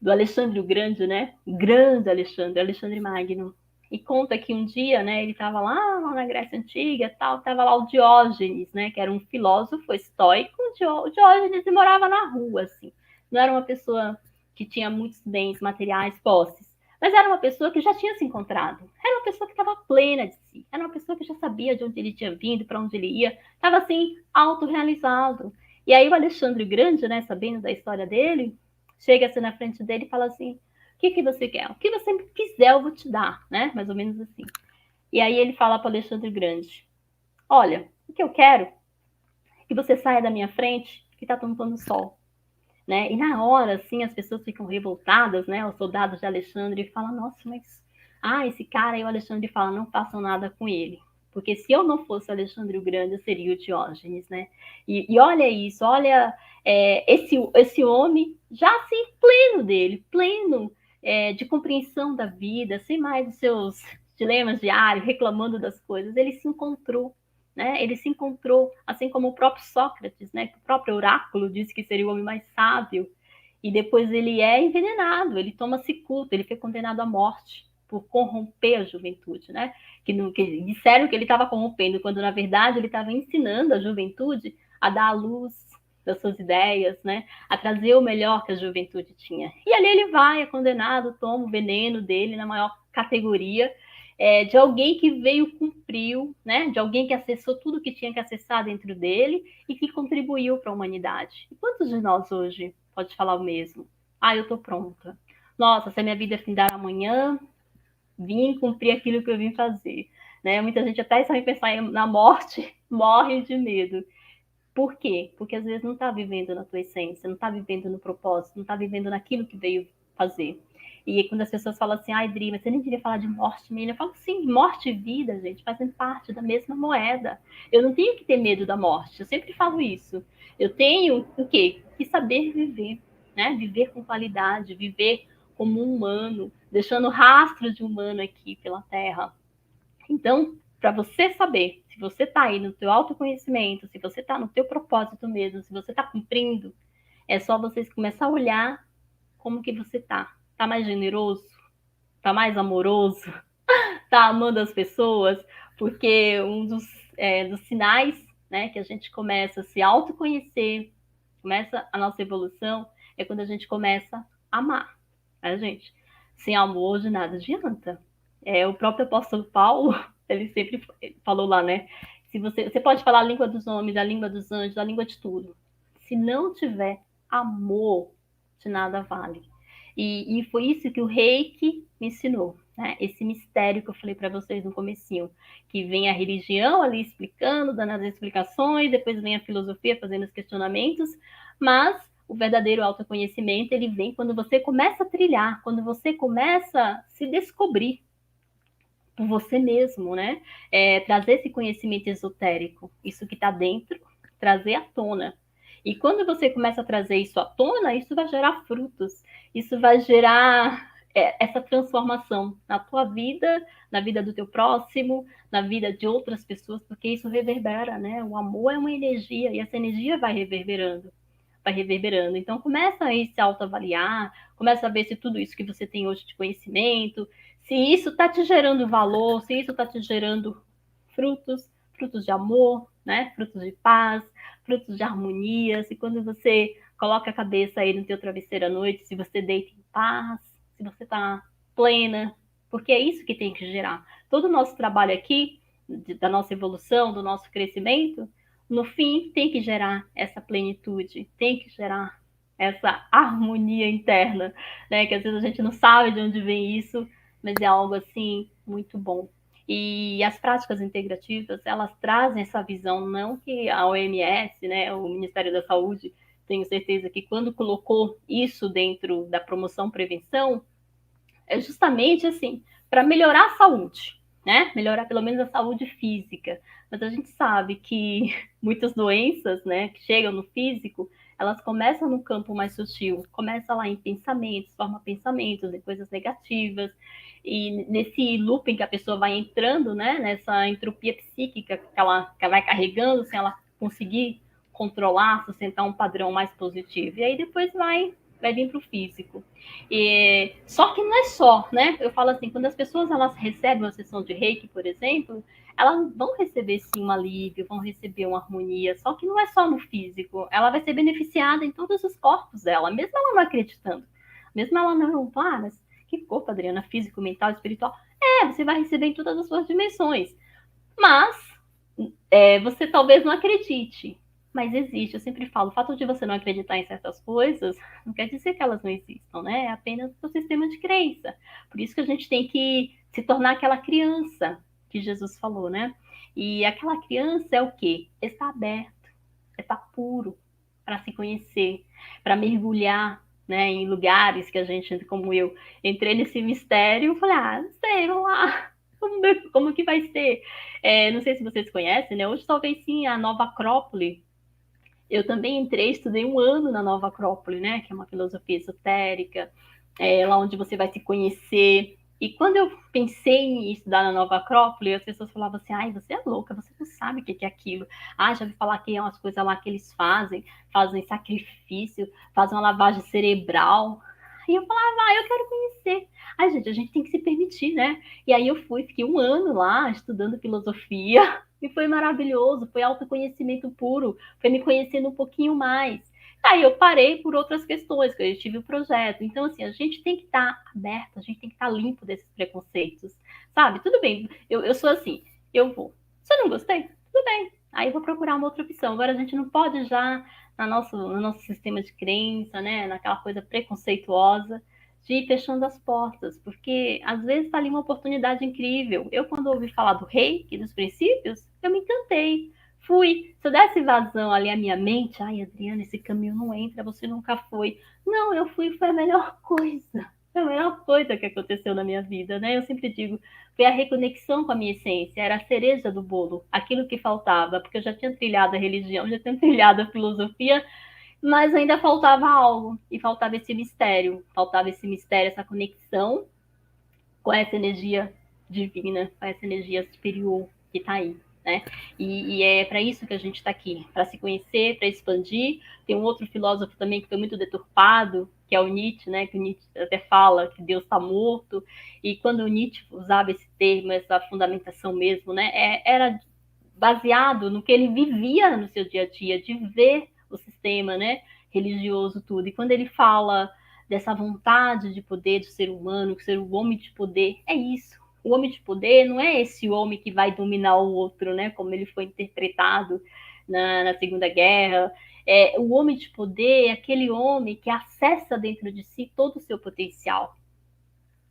Speaker 2: do Alexandre o Grande, né? Grande Alexandre, Alexandre Magno. E conta que um dia, né, ele estava lá na Grécia Antiga, tal, estava lá o Diógenes, né, que era um filósofo estoico. O Diógenes morava na rua, assim. Não era uma pessoa que tinha muitos bens materiais, posses, mas era uma pessoa que já tinha se encontrado. Era uma pessoa que estava plena de si. Era uma pessoa que já sabia de onde ele tinha vindo, para onde ele ia. Estava assim autorrealizado. E aí o Alexandre o Grande, né, sabendo da história dele, chega assim na frente dele e fala assim: o que você quer? O que você quiser eu vou te dar, né? Mais ou menos assim. E aí ele fala para Alexandre Grande: olha, o que eu quero é que você saia da minha frente, que tá tomando sol, né? E na hora, assim, as pessoas ficam revoltadas, né? Os soldados de Alexandre e falam: nossa, mas esse cara aí, o Alexandre fala: não façam nada com ele. Porque se eu não fosse o Alexandre o Grande, eu seria o Diógenes, né? E olha isso, olha esse homem já assim, pleno dele, pleno de compreensão da vida, sem mais os seus dilemas diários, reclamando das coisas, ele se encontrou, né? Ele se encontrou, assim como o próprio Sócrates, né? O próprio oráculo disse que seria o homem mais sábio, e depois ele é envenenado, ele toma cicuta, ele foi condenado à morte por corromper a juventude, né? Que disseram que ele estava corrompendo, quando na verdade ele estava ensinando a juventude a dar a luz das suas ideias, né? A trazer o melhor que a juventude tinha. E ali ele vai, é condenado, toma o veneno dele na maior categoria, de alguém que veio, cumpriu, né? De alguém que acessou tudo que tinha que acessar dentro dele e que contribuiu para a humanidade. E quantos de nós hoje pode falar o mesmo? Eu estou pronta. Nossa, se a minha vida findar amanhã, vim cumprir aquilo que eu vim fazer. Né? Muita gente até sabe pensar na morte, morre de medo. Por quê? Porque às vezes não está vivendo na tua essência, não está vivendo no propósito, não está vivendo naquilo que veio fazer. E quando as pessoas falam assim, Dri, mas você nem queria falar de morte, menina. Eu falo, sim, morte e vida, gente, fazem parte da mesma moeda. Eu não tenho que ter medo da morte, eu sempre falo isso. Eu tenho o quê? Que saber viver, né? Viver com qualidade, viver como um humano, deixando rastro de humano aqui pela Terra. Então, para você saber se você está aí no teu autoconhecimento, se você está no teu propósito mesmo, se você está cumprindo, é só vocês começar a olhar como que você tá. Tá mais generoso? Tá mais amoroso? Tá amando as pessoas? Porque um dos sinais, né, que a gente começa a se autoconhecer, começa a nossa evolução, é quando a gente começa a amar, né, gente? Sem amor de nada adianta. O próprio apóstolo Paulo, ele sempre falou lá, né, Se você pode falar a língua dos homens, a língua dos anjos, a língua de tudo. Se não tiver amor, de nada vale. E foi isso que o Reiki me ensinou, né? Esse mistério que eu falei para vocês no comecinho, que vem a religião ali explicando, dando as explicações, depois vem a filosofia fazendo os questionamentos, mas o verdadeiro autoconhecimento, ele vem quando você começa a trilhar, quando você começa a se descobrir por você mesmo, né? Trazer esse conhecimento esotérico, isso que está dentro, trazer à tona. E quando você começa a trazer isso à tona, isso vai gerar frutos, isso vai gerar essa transformação na tua vida, na vida do teu próximo, na vida de outras pessoas, porque isso reverbera, né? O amor é uma energia e essa energia vai reverberando. Vai reverberando. Então, começa a se autoavaliar, começa a ver se tudo isso que você tem hoje de conhecimento, se isso está te gerando valor, se isso está te gerando frutos, frutos de amor, né? Frutos de paz, frutos de harmonia. Se quando você coloca a cabeça aí no teu travesseiro à noite, se você deita em paz, se você está plena, porque é isso que tem que gerar. Todo o nosso trabalho aqui, da nossa evolução, do nosso crescimento, no fim tem que gerar essa plenitude, tem que gerar essa harmonia interna, né? Que às vezes a gente não sabe de onde vem isso, mas é algo assim muito bom. E as práticas integrativas, elas trazem essa visão, não que a OMS, né, o Ministério da Saúde, tenho certeza que quando colocou isso dentro da promoção prevenção, é justamente assim, para melhorar a saúde, né? Melhorar pelo menos a saúde física. Mas a gente sabe que muitas doenças, né, que chegam no físico, elas começam no campo mais sutil, começa lá em pensamentos, forma pensamentos, em coisas negativas, e nesse looping que a pessoa vai entrando, né, nessa entropia psíquica que ela vai carregando sem ela conseguir controlar, sustentar um padrão mais positivo. E aí depois vai vir para o físico. Só que não é só, né? Eu falo assim, quando as pessoas elas recebem uma sessão de Reiki, por exemplo, elas vão receber sim um alívio, vão receber uma harmonia, só que não é só no físico, ela vai ser beneficiada em todos os corpos dela, mesmo ela não acreditando, mesmo ela não, mas que corpo, Adriana, físico, mental, espiritual, você vai receber em todas as suas dimensões, mas você talvez não acredite, mas existe. Eu sempre falo, o fato de você não acreditar em certas coisas não quer dizer que elas não existam, né? É apenas o sistema de crença. Por isso que a gente tem que se tornar aquela criança que Jesus falou, né? E aquela criança é o quê? Está aberto, está puro para se conhecer, para mergulhar, né, em lugares que a gente, como eu, entrei nesse mistério e falei, não sei, vamos lá, como que vai ser? Não sei se vocês conhecem, né? Hoje talvez sim a Nova Acrópole. Eu também entrei, estudei um ano na Nova Acrópole, né? Que é uma filosofia esotérica, lá onde você vai se conhecer. E quando eu pensei em estudar na Nova Acrópole, as pessoas falavam assim, ai, você é louca, você não sabe o que é aquilo. Ah, já ouvi falar que é umas coisas lá que eles fazem sacrifício, fazem uma lavagem cerebral. E eu falava, eu quero conhecer. Ai, gente, a gente tem que se permitir, né? E aí eu fui, fiquei um ano lá estudando filosofia, e foi maravilhoso, foi autoconhecimento puro, foi me conhecendo um pouquinho mais. Aí eu parei por outras questões, que eu tive o projeto. Então, assim, a gente tem que estar aberto, a gente tem que estar limpo desses preconceitos, sabe? Tudo bem, eu sou assim, eu vou. Se eu não gostei, tudo bem. Aí eu vou procurar uma outra opção. Agora a gente não pode já, no nosso sistema de crença, né, naquela coisa preconceituosa, de ir fechando as portas, porque às vezes está ali uma oportunidade incrível. Eu, quando ouvi falar do reiki, dos princípios, eu me encantei. Fui. Se eu desse vazão ali à minha mente, ai, Adriana, esse caminho não entra, você nunca foi. Não, eu fui, foi a melhor coisa. Foi a melhor coisa que aconteceu na minha vida, né? Eu sempre digo, foi a reconexão com a minha essência, era a cereja do bolo, aquilo que faltava, porque eu já tinha trilhado a religião, já tinha trilhado a filosofia, mas ainda faltava algo, e faltava esse mistério, essa conexão com essa energia divina, com essa energia superior que está aí, né? E é para isso que a gente está aqui, para se conhecer, para expandir. Tem um outro filósofo também que foi muito deturpado, que é o Nietzsche, né? Que o Nietzsche até fala que Deus está morto. E quando o Nietzsche usava esse termo, essa fundamentação mesmo, né? Era baseado no que ele vivia no seu dia a dia, de ver o sistema, né, religioso, tudo. E quando ele fala dessa vontade de poder do ser humano, que ser o homem de poder, é isso. O homem de poder não é esse homem que vai dominar o outro, né? Como ele foi interpretado na Segunda Guerra. O homem de poder é aquele homem que acessa dentro de si todo o seu potencial.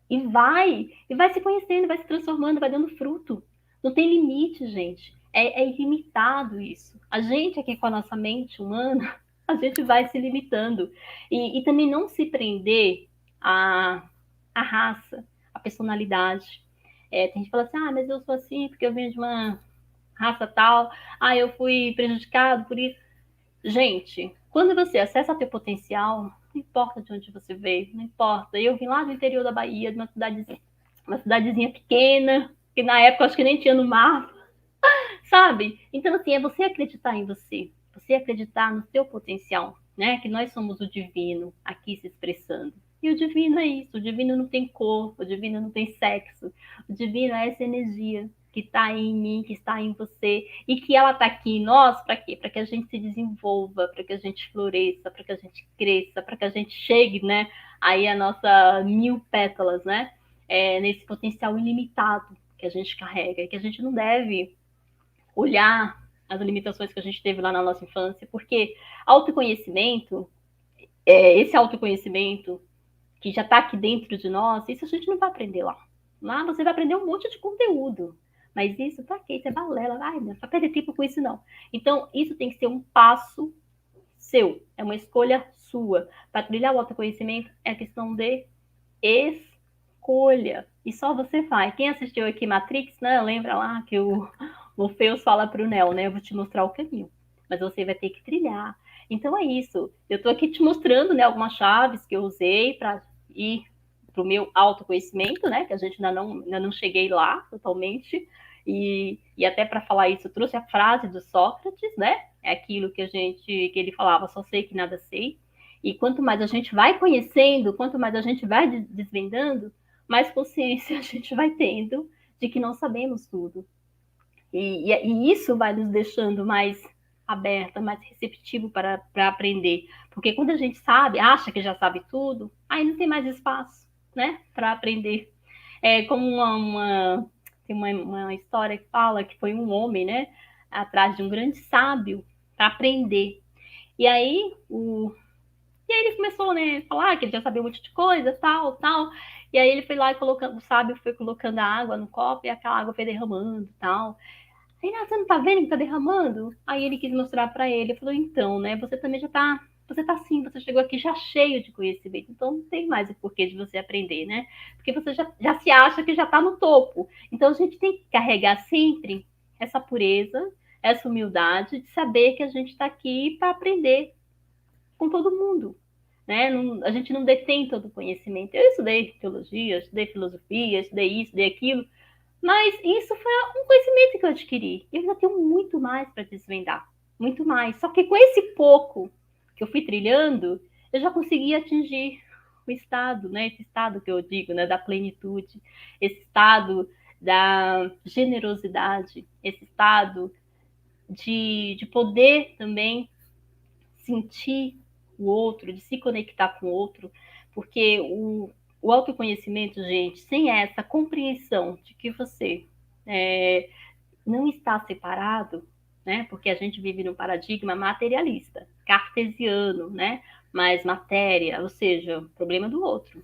Speaker 2: E vai se conhecendo, vai se transformando, vai dando fruto. Não tem limite, gente. É ilimitado isso. A gente aqui com a nossa mente humana, a gente vai se limitando. E também não se prender à raça, à personalidade. Tem gente que fala assim, mas eu sou assim porque eu venho de uma raça tal, eu fui prejudicado por isso. Gente, quando você acessa teu potencial, não importa de onde você veio, não importa. Eu vim lá do interior da Bahia, de uma cidadezinha pequena, que na época eu acho que nem tinha no mapa, sabe? Então, assim, é você acreditar em você acreditar no seu potencial, né? Que nós somos o divino aqui se expressando. E o divino é isso, o divino não tem cor, o divino não tem sexo, o divino é essa energia que está em mim, que está em você, e que ela está aqui em nós, para quê? Para que a gente se desenvolva, para que a gente floresça, para que a gente cresça, para que a gente chegue, né? Aí a nossa 1000 pétalas, né? Nesse potencial ilimitado que a gente carrega, e que a gente não deve olhar as limitações que a gente teve lá na nossa infância, porque autoconhecimento, esse autoconhecimento que já está aqui dentro de nós, isso a gente não vai aprender lá. Lá você vai aprender um monte de conteúdo. Mas isso, pra quê? Isso é balela. Ai, não vai perder tempo com isso, não. Então, isso tem que ser um passo seu. É uma escolha sua. Para trilhar o autoconhecimento é questão de escolha. E só você vai. Quem assistiu aqui Matrix, né? Lembra lá que o Morpheus fala para o Neo, né? Eu vou te mostrar o caminho. Mas você vai ter que trilhar. Então é isso. Eu estou aqui te mostrando, né, algumas chaves que eu usei para ir para o meu autoconhecimento, né? Que a gente ainda não cheguei lá totalmente. E até para falar isso, eu trouxe a frase do Sócrates, né? É aquilo que ele falava, só sei que nada sei. E quanto mais a gente vai conhecendo, quanto mais a gente vai desvendando, mais consciência a gente vai tendo de que não sabemos tudo. E isso vai nos deixando mais aberta, mais receptivo para aprender. Porque quando a gente acha que já sabe tudo, aí não tem mais espaço, né, para aprender. É como tem uma história que fala que foi um homem, né, atrás de um grande sábio para aprender. E aí e aí ele começou, né, a falar que ele já sabia um monte de coisa, tal, tal. E aí ele foi lá e colocando, o sábio foi colocando a água no copo e aquela água foi derramando, tal. Aí, você não tá vendo que tá derramando? Aí ele quis mostrar para ele, falou, então, né, você também você tá assim, você chegou aqui já cheio de conhecimento, então não tem mais o porquê de você aprender, né? Porque você já se acha que já tá no topo. Então a gente tem que carregar sempre essa pureza, essa humildade de saber que a gente está aqui para aprender com todo mundo, né? A gente não detém todo o conhecimento. Eu estudei teologia, estudei filosofia, estudei isso, estudei aquilo, mas isso foi um conhecimento que eu adquiri. Eu ainda tenho muito mais para desvendar, muito mais. Só que com esse pouco que eu fui trilhando, eu já consegui atingir o estado, né? Esse estado que eu digo, né? Da plenitude, esse estado da generosidade, esse estado de poder também sentir o outro, de se conectar com o outro, porque o autoconhecimento, gente, sem essa compreensão de que você não está separado, né? Porque a gente vive num paradigma materialista, cartesiano, né? Mais matéria, ou seja, problema do outro.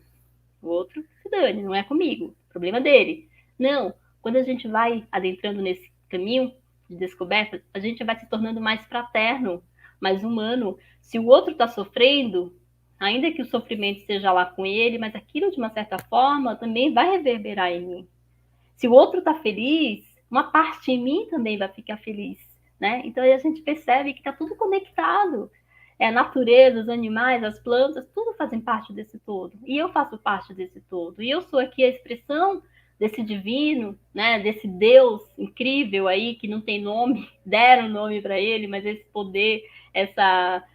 Speaker 2: O outro se dane, não é comigo, problema dele. Não, quando a gente vai adentrando nesse caminho de descoberta, a gente vai se tornando mais fraterno, mais humano. Se o outro está sofrendo, ainda que o sofrimento esteja lá com ele, mas aquilo de uma certa forma também vai reverberar em mim. Se o outro está feliz, uma parte em mim também vai ficar feliz, né? Então a gente percebe que está tudo conectado. A natureza, os animais, as plantas, tudo fazem parte desse todo. E eu faço parte desse todo. E eu sou aqui a expressão desse divino, né? Desse Deus incrível aí que não tem nome, deram nome para ele, mas esse poder, essa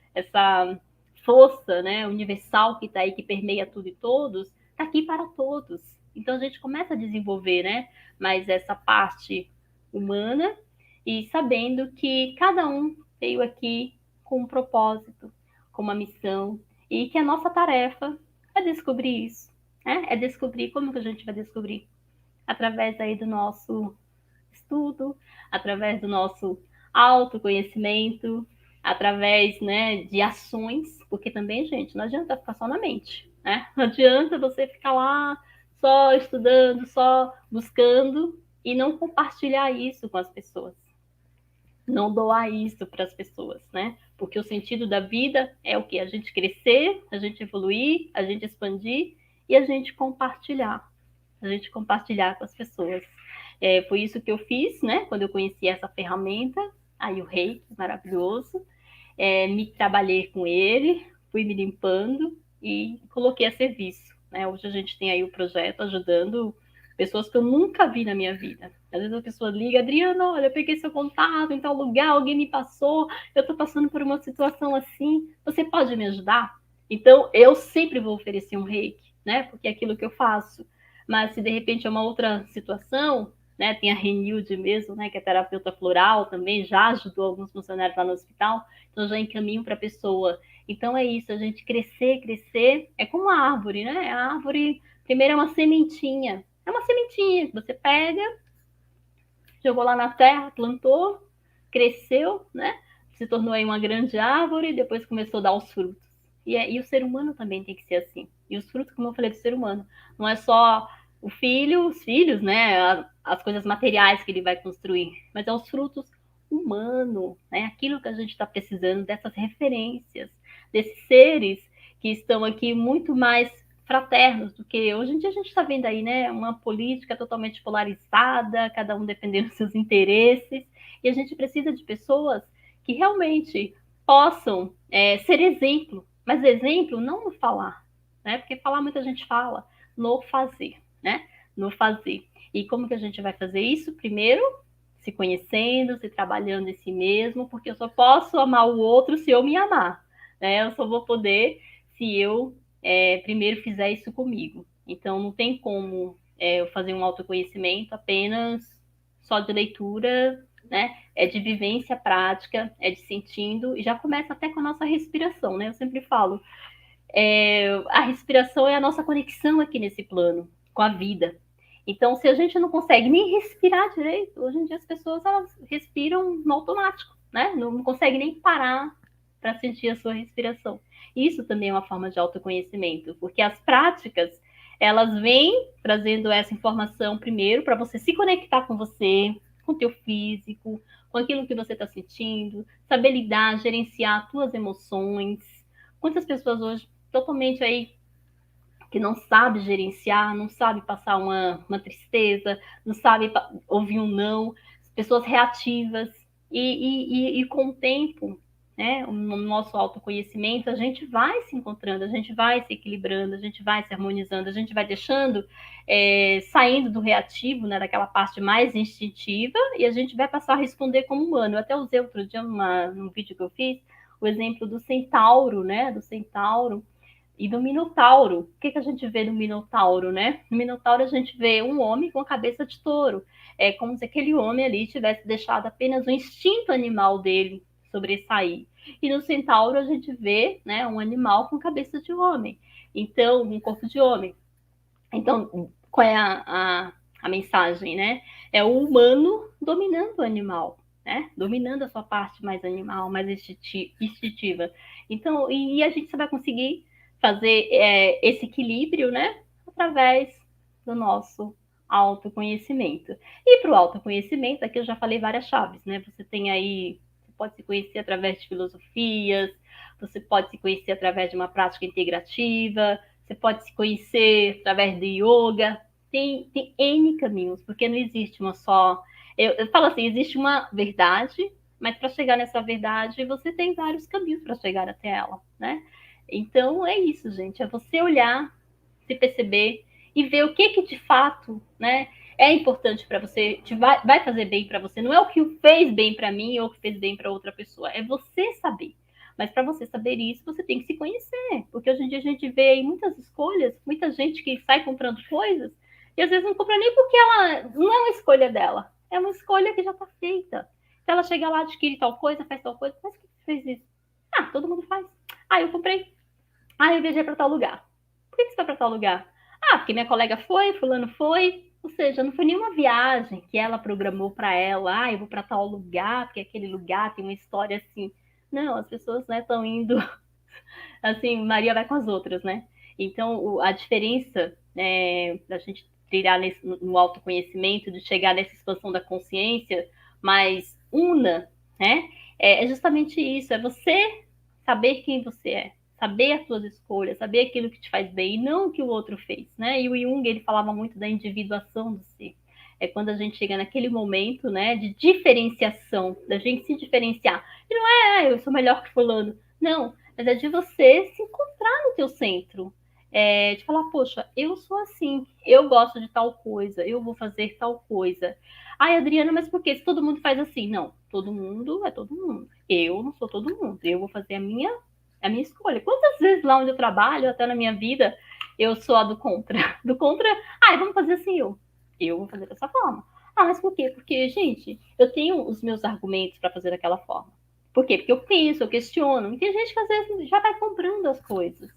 Speaker 2: força, né? Universal que está aí, que permeia tudo e todos, está aqui para todos. Então a gente começa a desenvolver, né? Mais essa parte humana e sabendo que cada um veio aqui com um propósito, com uma missão, e que a nossa tarefa é descobrir isso, né? É descobrir como que a gente vai descobrir. através aí do nosso estudo, através do nosso autoconhecimento, através, né, de ações, porque também, gente, não adianta ficar só na mente, né? Não adianta você ficar lá só estudando, só buscando e não compartilhar isso com as pessoas. Não doar isso para as pessoas, né? Porque o sentido da vida é o que? A gente crescer, a gente evoluir, a gente expandir e a gente compartilhar. A gente compartilhar com as pessoas. Foi isso que eu fiz, né? Quando eu conheci essa ferramenta, aí o Reiki, maravilhoso. Me trabalhei com ele, fui me limpando e coloquei a serviço, né? Hoje a gente tem aí o projeto ajudando pessoas que eu nunca vi na minha vida. Às vezes a pessoa liga, Adriana, olha, eu peguei seu contato em tal lugar, alguém me passou, eu estou passando por uma situação assim, você pode me ajudar? Então, eu sempre vou oferecer um reiki, né? Porque é aquilo que eu faço. Mas se de repente é uma outra situação, né? Tem a Renilde mesmo, né? Que é terapeuta floral também, já ajudou alguns funcionários lá no hospital, então já encaminho para a pessoa. Então é isso, a gente crescer, crescer, é como a árvore, né? A árvore, primeiro é uma sementinha, que você pega, jogou lá na terra, plantou, cresceu, né? Se tornou aí uma grande árvore, depois começou a dar os frutos. E o ser humano também tem que ser assim. E os frutos, como eu falei, do ser humano. Não é só o filho, os filhos, né? As coisas materiais que ele vai construir, mas é os frutos humanos, né? Aquilo que a gente está precisando, dessas referências, desses seres que estão aqui muito mais fraternos do que hoje em dia a gente está vendo aí, né? Uma política totalmente polarizada, cada um defendendo seus interesses, e a gente precisa de pessoas que realmente possam ser exemplo, mas exemplo não no falar, né? Porque falar muita gente fala, no fazer, né? No fazer. E como que a gente vai fazer isso? Primeiro, se conhecendo, se trabalhando em si mesmo, porque eu só posso amar o outro se eu me amar, né? Eu só vou poder se eu primeiro fizer isso comigo. Então, não tem como eu fazer um autoconhecimento apenas só de leitura, né? É de vivência prática, é de sentindo, e já começa até com a nossa respiração, né? Eu sempre falo, a respiração é a nossa conexão aqui nesse plano, com a vida. Então, se a gente não consegue nem respirar direito, hoje em dia as pessoas elas respiram no automático, né? Não consegue nem parar para sentir a sua respiração. Isso também é uma forma de autoconhecimento, porque as práticas elas vêm trazendo essa informação primeiro para você se conectar com você, com o teu físico, com aquilo que você está sentindo, saber lidar, gerenciar as tuas emoções. Quantas pessoas hoje totalmente aí que não sabe gerenciar, não sabe passar uma tristeza, não sabe ouvir um não, pessoas reativas. E com o tempo, né, no nosso autoconhecimento, a gente vai se encontrando, a gente vai se equilibrando, a gente vai se harmonizando, a gente vai deixando, saindo do reativo, né, daquela parte mais instintiva, e a gente vai passar a responder como humano. Eu até usei outro dia num vídeo que eu fiz, o exemplo do centauro, né, do centauro, e do Minotauro. O que a gente vê no Minotauro, né? No Minotauro a gente vê um homem com a cabeça de touro. É como se aquele homem ali tivesse deixado apenas o instinto animal dele sobressair. E no Centauro a gente vê, né, um animal com cabeça de homem. Então, um corpo de homem. Então, qual é a mensagem, né? É o humano dominando o animal, né? Dominando a sua parte mais animal, mais instintiva. Então, e a gente só vai conseguir fazer esse equilíbrio, né? Através do nosso autoconhecimento. E para o autoconhecimento, aqui eu já falei várias chaves, né? Você tem aí, você pode se conhecer através de filosofias, você pode se conhecer através de uma prática integrativa, você pode se conhecer através do yoga. Tem N caminhos, porque não existe uma só. Eu falo assim, existe uma verdade, mas para chegar nessa verdade, você tem vários caminhos para chegar até ela, né? Então é isso, gente. É você olhar, se perceber e ver o que de fato, né, é importante para você, vai fazer bem para você. Não é o que fez bem para mim ou o que fez bem para outra pessoa. É você saber. Mas para você saber isso, você tem que se conhecer. Porque hoje em dia a gente vê aí muitas escolhas, muita gente que sai comprando coisas e às vezes não compra nem porque ela não é uma escolha dela. É uma escolha que já está feita. Se ela chega lá, adquire tal coisa, faz tal coisa, mas que fez isso? Ah, todo mundo faz. Ah, eu comprei. Ah, eu viajei para tal lugar. Por que você foi para tal lugar? Ah, porque minha colega foi, fulano foi. Ou seja, não foi nenhuma viagem que ela programou para ela, eu vou para tal lugar, porque aquele lugar tem uma história assim. Não, as pessoas, né, estão indo assim, Maria vai com as outras, né? Então, a diferença da gente trilhar no autoconhecimento, de chegar nessa expansão da consciência mais una, né? É justamente isso, é você saber quem você é, saber as suas escolhas, saber aquilo que te faz bem e não o que o outro fez, né? E o Jung, ele falava muito da individuação do ser. É quando a gente chega naquele momento, né, de diferenciação, da gente se diferenciar. E não é, eu sou melhor que fulano. Não, mas é de você se encontrar no teu centro. De falar, poxa, eu sou assim, eu gosto de tal coisa, eu vou fazer tal coisa. Ai, Adriana, mas por que? Se todo mundo faz assim? Não, todo mundo é todo mundo. Eu não sou todo mundo, eu vou fazer a minha escolha. Quantas vezes lá onde eu trabalho, até na minha vida, eu sou a do contra? Do contra, vamos fazer assim, eu vou fazer dessa forma. Mas por quê? Porque, gente, eu tenho os meus argumentos para fazer daquela forma. Por quê? Porque eu penso, eu questiono. E tem gente que às vezes já vai comprando as coisas.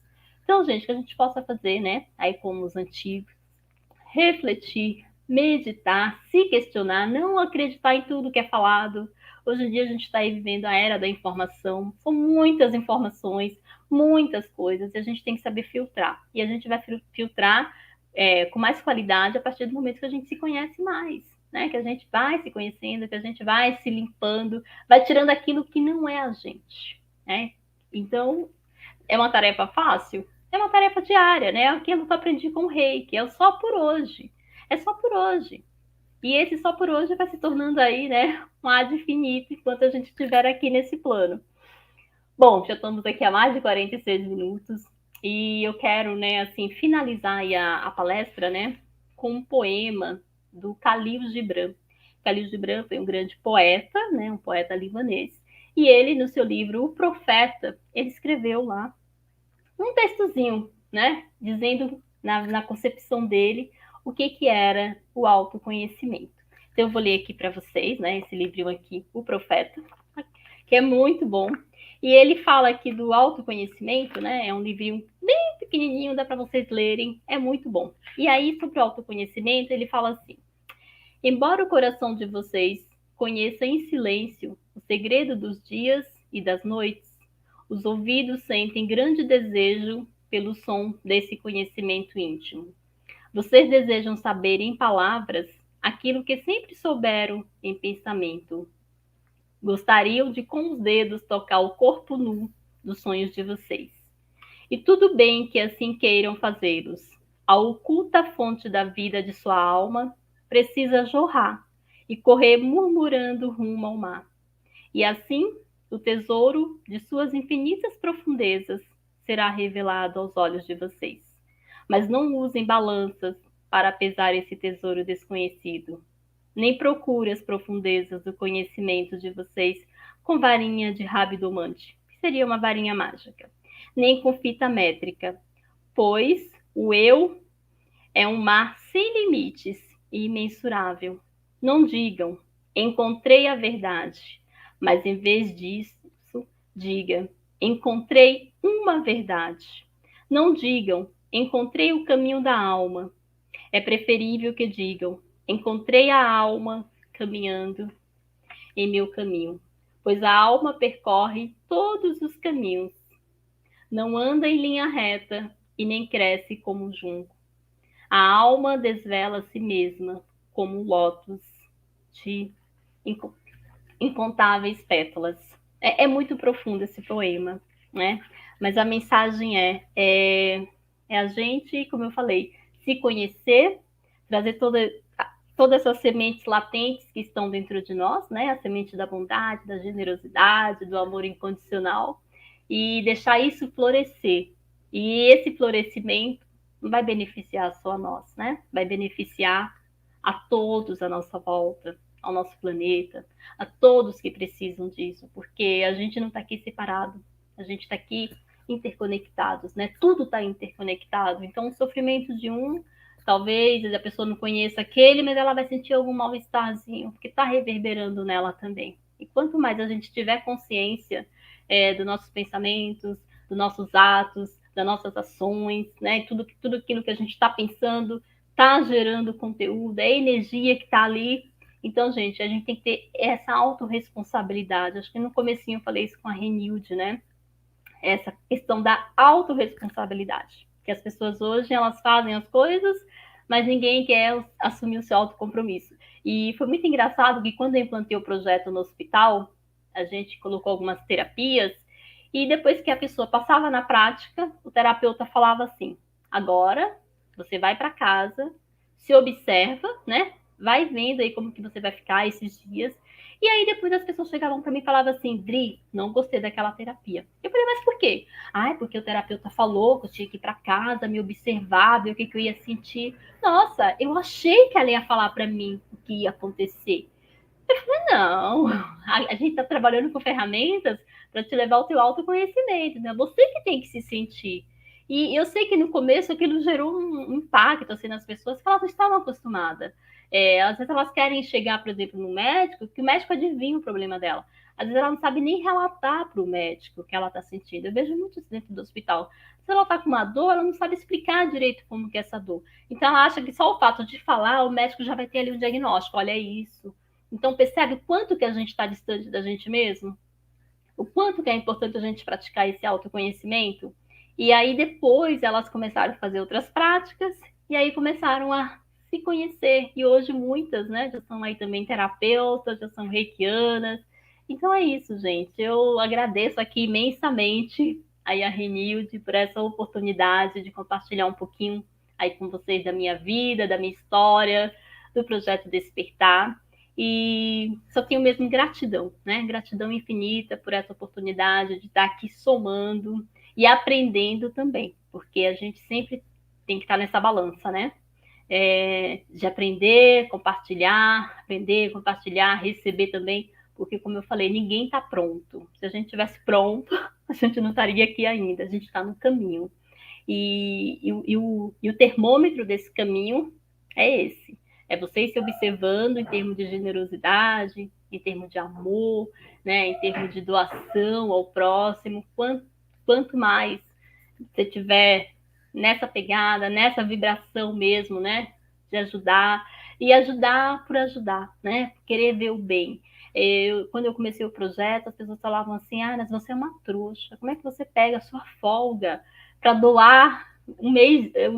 Speaker 2: Então, gente, que a gente possa fazer, né? Aí, como os antigos, refletir, meditar, se questionar, não acreditar em tudo que é falado. Hoje em dia a gente está aí vivendo a era da informação, são muitas informações, muitas coisas, e a gente tem que saber filtrar. E a gente vai filtrar com mais qualidade a partir do momento que a gente se conhece mais, né? Que a gente vai se conhecendo, que a gente vai se limpando, vai tirando aquilo que não é a gente, né? Então, é uma tarefa fácil? É uma tarefa diária, né? Aquilo que eu aprendi com o Reiki, é só por hoje. É só por hoje. E esse só por hoje vai se tornando aí, né, um ad infinito enquanto a gente estiver aqui nesse plano. Bom, já estamos aqui há mais de 46 minutos e eu quero, né, assim, finalizar aí a palestra, né, com um poema do Khalil Gibran. Khalil Gibran foi um grande poeta, né, um poeta libanês, e ele, no seu livro O Profeta, ele escreveu lá um textozinho, né, dizendo na concepção dele o que era o autoconhecimento. Então, eu vou ler aqui para vocês, né, esse livrinho aqui, O Profeta, que é muito bom. E ele fala aqui do autoconhecimento, né? É um livrinho bem pequenininho, dá para vocês lerem, é muito bom. E aí, sobre o autoconhecimento, ele fala assim: embora o coração de vocês conheça em silêncio o segredo dos dias e das noites, os ouvidos sentem grande desejo pelo som desse conhecimento íntimo. Vocês desejam saber em palavras aquilo que sempre souberam em pensamento. Gostariam de com os dedos tocar o corpo nu dos sonhos de vocês. E tudo bem que assim queiram fazê-los. A oculta fonte da vida de sua alma precisa jorrar e correr murmurando rumo ao mar. E assim, o tesouro de suas infinitas profundezas será revelado aos olhos de vocês. Mas não usem balanças para pesar esse tesouro desconhecido. Nem procure as profundezas do conhecimento de vocês com varinha de rabdomante, que seria uma varinha mágica, nem com fita métrica, pois o eu é um mar sem limites e imensurável. Não digam, encontrei a verdade, mas em vez disso, diga, encontrei uma verdade. Não digam, encontrei o caminho da alma. É preferível que digam, encontrei a alma caminhando em meu caminho, pois a alma percorre todos os caminhos. Não anda em linha reta e nem cresce como um junco. A alma desvela a si mesma como um lótus de incontáveis pétalas. É muito profundo esse poema, né? Mas a mensagem é a gente, como eu falei, se conhecer, trazer todas essas sementes latentes que estão dentro de nós, né? A semente da bondade, da generosidade, do amor incondicional, e deixar isso florescer. E esse florescimento não vai beneficiar só a nós, né? Vai beneficiar a todos à nossa volta, ao nosso planeta, a todos que precisam disso, porque a gente não está aqui separado, a gente está aqui interconectados, né? Tudo está interconectado. Então, o sofrimento de um, talvez a pessoa não conheça aquele, mas ela vai sentir algum mal-estarzinho, porque está reverberando nela também. E quanto mais a gente tiver consciência dos nossos pensamentos, dos nossos atos, das nossas ações, né? Tudo aquilo que a gente está pensando, está gerando conteúdo, é a energia que está ali. Então, gente, a gente tem que ter essa autorresponsabilidade. Acho que no comecinho eu falei isso com a Renilde, né? Essa questão da autorresponsabilidade. Que as pessoas hoje, elas fazem as coisas, mas ninguém quer assumir o seu autocompromisso. E foi muito engraçado que quando eu implantei o projeto no hospital, a gente colocou algumas terapias, e depois que a pessoa passava na prática, o terapeuta falava assim: agora você vai para casa, se observa, né? Vai vendo aí como que você vai ficar esses dias. E aí depois as pessoas chegavam para mim e falavam assim: Dri, não gostei daquela terapia. Eu falei: mas por quê? Ah, porque o terapeuta falou que eu tinha que ir para casa, me observar, ver o que, que eu ia sentir. Nossa, eu achei que ela ia falar para mim o que ia acontecer. Não, a gente está trabalhando com ferramentas para te levar ao teu autoconhecimento, né? Você que tem que se sentir. E eu sei que no começo aquilo gerou um impacto assim, nas pessoas que elas não estavam acostumadas. Às vezes elas querem chegar, por exemplo, no médico, que o médico adivinha o problema dela. Às vezes ela não sabe nem relatar para o médico o que ela está sentindo. Eu vejo muito isso dentro do hospital. Se ela está com uma dor, ela não sabe explicar direito como que é essa dor. Então ela acha que só o fato de falar, o médico já vai ter ali um diagnóstico. Olha isso. Então, percebe o quanto que a gente está distante da gente mesmo? O quanto que é importante a gente praticar esse autoconhecimento? E aí, depois, elas começaram a fazer outras práticas, e aí começaram a se conhecer. E hoje, muitas, né, já são aí também terapeutas, já são reikianas. Então, é isso, gente. Eu agradeço aqui imensamente aí a Renilde por essa oportunidade de compartilhar um pouquinho aí com vocês da minha vida, da minha história, do projeto Despertar. E só tenho mesmo gratidão, né? Gratidão infinita por essa oportunidade de estar aqui somando e aprendendo também, porque a gente sempre tem que estar nessa balança, né? De aprender, compartilhar, receber também, porque, como eu falei, ninguém está pronto. Se a gente tivesse pronto, a gente não estaria aqui ainda, a gente está no caminho. E o termômetro desse caminho é esse. É você ir se observando em termos de generosidade, em termos de amor, né, em termos de doação ao próximo. Quanto mais você tiver nessa pegada, nessa vibração mesmo, né, de ajudar, e ajudar por ajudar, né, querer ver o bem. Quando eu comecei o projeto, as pessoas falavam assim: ah, mas você é uma trouxa, como é que você pega a sua folga para doar um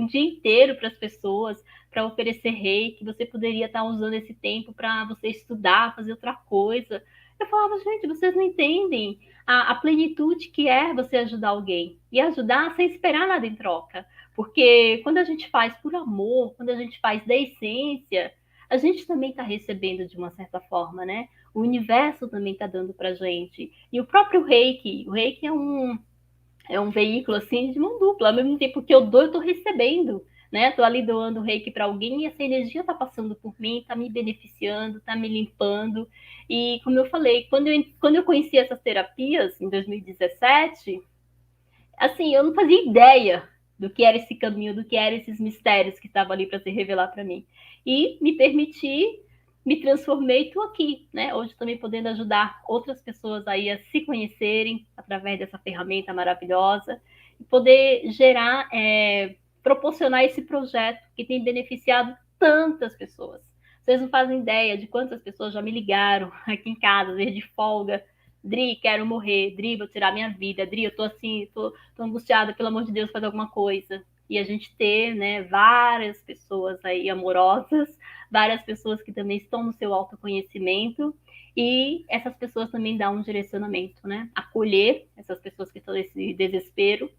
Speaker 2: dia inteiro para as pessoas, para oferecer reiki? Você poderia estar usando esse tempo para você estudar, fazer outra coisa. Eu falava: gente, vocês não entendem a plenitude que é você ajudar alguém. E ajudar sem esperar nada em troca. Porque quando a gente faz por amor, quando a gente faz da essência, a gente também está recebendo de uma certa forma, né? O universo também está dando para gente. E o próprio Reiki, o Reiki é um veículo assim de mão dupla, ao mesmo tempo que eu dou, eu estou recebendo, né? Estou ali doando reiki para alguém e essa energia está passando por mim, está me beneficiando, está me limpando. E como eu falei, quando eu conheci essas terapias em 2017, assim, eu não fazia ideia do que era esse caminho, do que eram esses mistérios que estavam ali para se revelar para mim. E me permiti, me transformei e estou aqui, né? Hoje também podendo ajudar outras pessoas aí a se conhecerem através dessa ferramenta maravilhosa e poder gerar, proporcionar esse projeto que tem beneficiado tantas pessoas. Vocês não fazem ideia de quantas pessoas já me ligaram aqui em casa, às vezes de folga: Dri, quero morrer, Dri, vou tirar minha vida, Dri, eu tô assim, tô angustiada, pelo amor de Deus, faz alguma coisa. E a gente ter, né, várias pessoas aí amorosas, várias pessoas que também estão no seu autoconhecimento, e essas pessoas também dão um direcionamento, né? Acolher essas pessoas que estão nesse desespero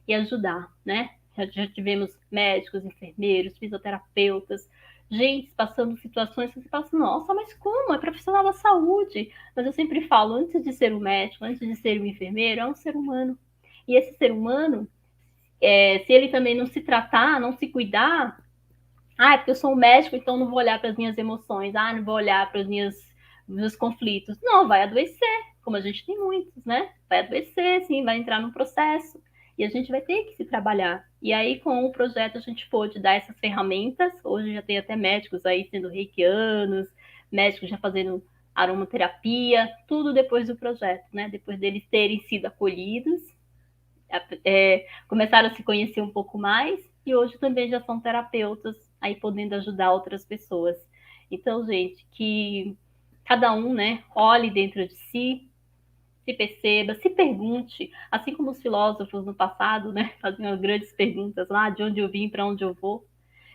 Speaker 2: e ajudar, né? Já tivemos médicos, enfermeiros, fisioterapeutas, gente passando situações que você passa: nossa, mas como? É profissional da saúde. Mas eu sempre falo: antes de ser um médico, antes de ser um enfermeiro, é um ser humano. E esse ser humano, se ele também não se tratar, não se cuidar, é porque eu sou um médico, então não vou olhar para as minhas emoções, não vou olhar para os meus conflitos. Não, vai adoecer, como a gente tem muitos, né? Vai adoecer, sim, vai entrar num processo. E a gente vai ter que se trabalhar. E aí, com o projeto, a gente pôde dar essas ferramentas. Hoje já tem até médicos aí sendo reikianos, médicos já fazendo aromaterapia, tudo depois do projeto, né? Depois deles terem sido acolhidos, começaram a se conhecer um pouco mais e hoje também já são terapeutas, aí podendo ajudar outras pessoas. Então, gente, que cada um, né, olhe dentro de si, se perceba, se pergunte, assim como os filósofos no passado, né, faziam grandes perguntas lá, de onde eu vim, para onde eu vou.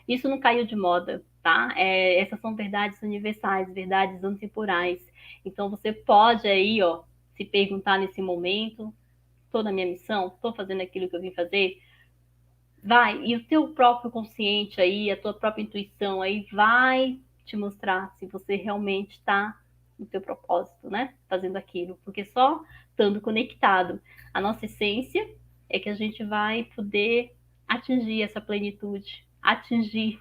Speaker 2: Isso não caiu de moda, tá? Essas são verdades universais, verdades antemporais. Então você pode aí, ó, se perguntar nesse momento, estou na minha missão, estou fazendo aquilo que eu vim fazer, vai, e o teu próprio consciente aí, a tua própria intuição aí vai te mostrar se você realmente está no teu propósito, né? Fazendo aquilo, porque só estando conectado à nossa essência é que a gente vai poder atingir essa plenitude, atingir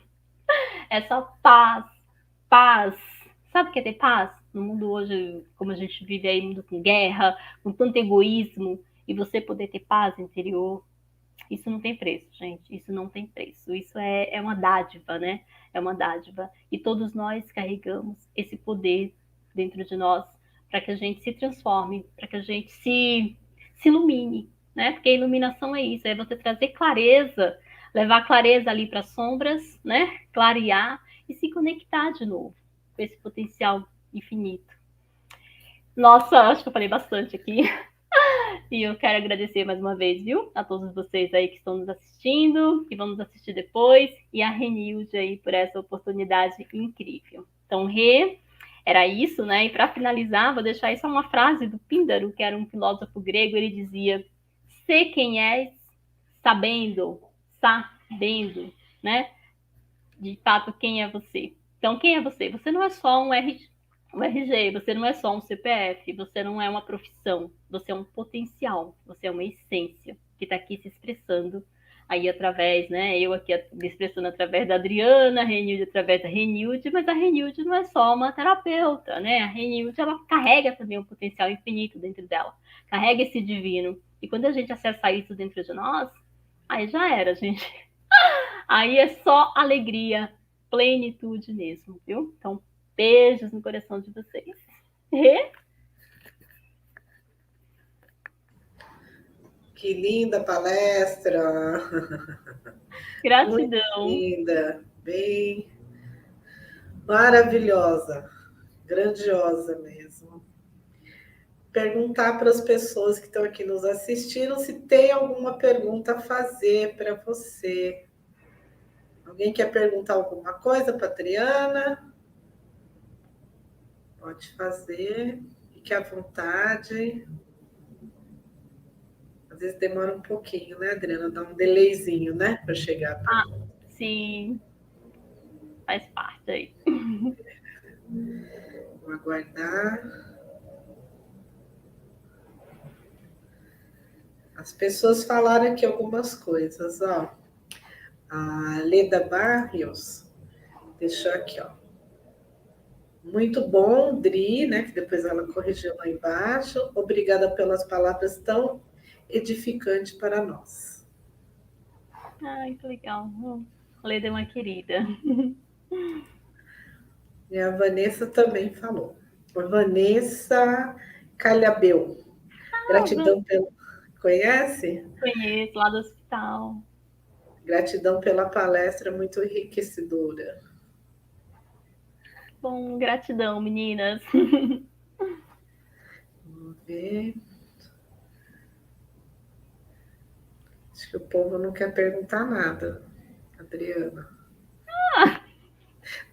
Speaker 2: essa paz, paz. Sabe o que é ter paz? No mundo hoje, como a gente vive aí, mundo com guerra, com tanto egoísmo, e você poder ter paz interior, isso não tem preço, gente. Isso não tem preço. Isso é uma dádiva, né? É uma dádiva. E todos nós carregamos esse poder dentro de nós para que a gente se transforme, para que a gente se ilumine, né? Porque a iluminação é isso, é você trazer clareza, levar clareza ali para as sombras, né? Clarear e se conectar de novo com esse potencial infinito. Nossa, acho que eu falei bastante aqui. E eu quero agradecer mais uma vez, viu? A todos vocês aí que estão nos assistindo, que vão nos assistir depois, e a Renilde aí por essa oportunidade incrível. Então, Rê, era isso, né? E para finalizar, vou deixar aí só uma frase do Píndaro, que era um filósofo grego, ele dizia: "Sê quem és, sabendo, né? De fato, quem é você. Então, quem é você? Você não é só um RG, você não é só um CPF, você não é uma profissão, você é um potencial, você é uma essência que está aqui se expressando aí através, né? Eu aqui me expressando através da Adriana, a Renilde através da Renilde, mas a Renilde não é só uma terapeuta, né? A Renilde, ela carrega também um potencial infinito dentro dela, carrega esse divino. E quando a gente acessa isso dentro de nós, aí já era, gente. Aí é só alegria, plenitude mesmo, viu? Então, beijos no coração de vocês.
Speaker 1: Que linda palestra! Muito
Speaker 2: Gratidão.
Speaker 1: linda, bem maravilhosa, grandiosa mesmo. Perguntar para as pessoas que estão aqui nos assistindo se tem alguma pergunta a fazer para você. Alguém quer perguntar alguma coisa para a Adriana? Pode fazer, fique à vontade. Às vezes demora um pouquinho, né, Adriana? Dá um delayzinho, né, para chegar a pergunta.
Speaker 2: Sim, faz parte aí.
Speaker 1: Vou aguardar. As pessoas falaram aqui algumas coisas, ó. A Leda Barrios deixou aqui, ó. Muito bom, Dri, né? Que depois ela corrigiu lá embaixo. Obrigada pelas palavras tão edificantes para nós.
Speaker 2: Ai, que legal. Leda é uma querida.
Speaker 1: E a Vanessa também falou. A Vanessa Calhabel. Gratidão pelo. Conhece?
Speaker 2: Conheço lá do hospital.
Speaker 1: Gratidão pela palestra, muito enriquecedora.
Speaker 2: Bom, gratidão, meninas.
Speaker 1: Vamos ver. Acho que o povo não quer perguntar nada, Adriana.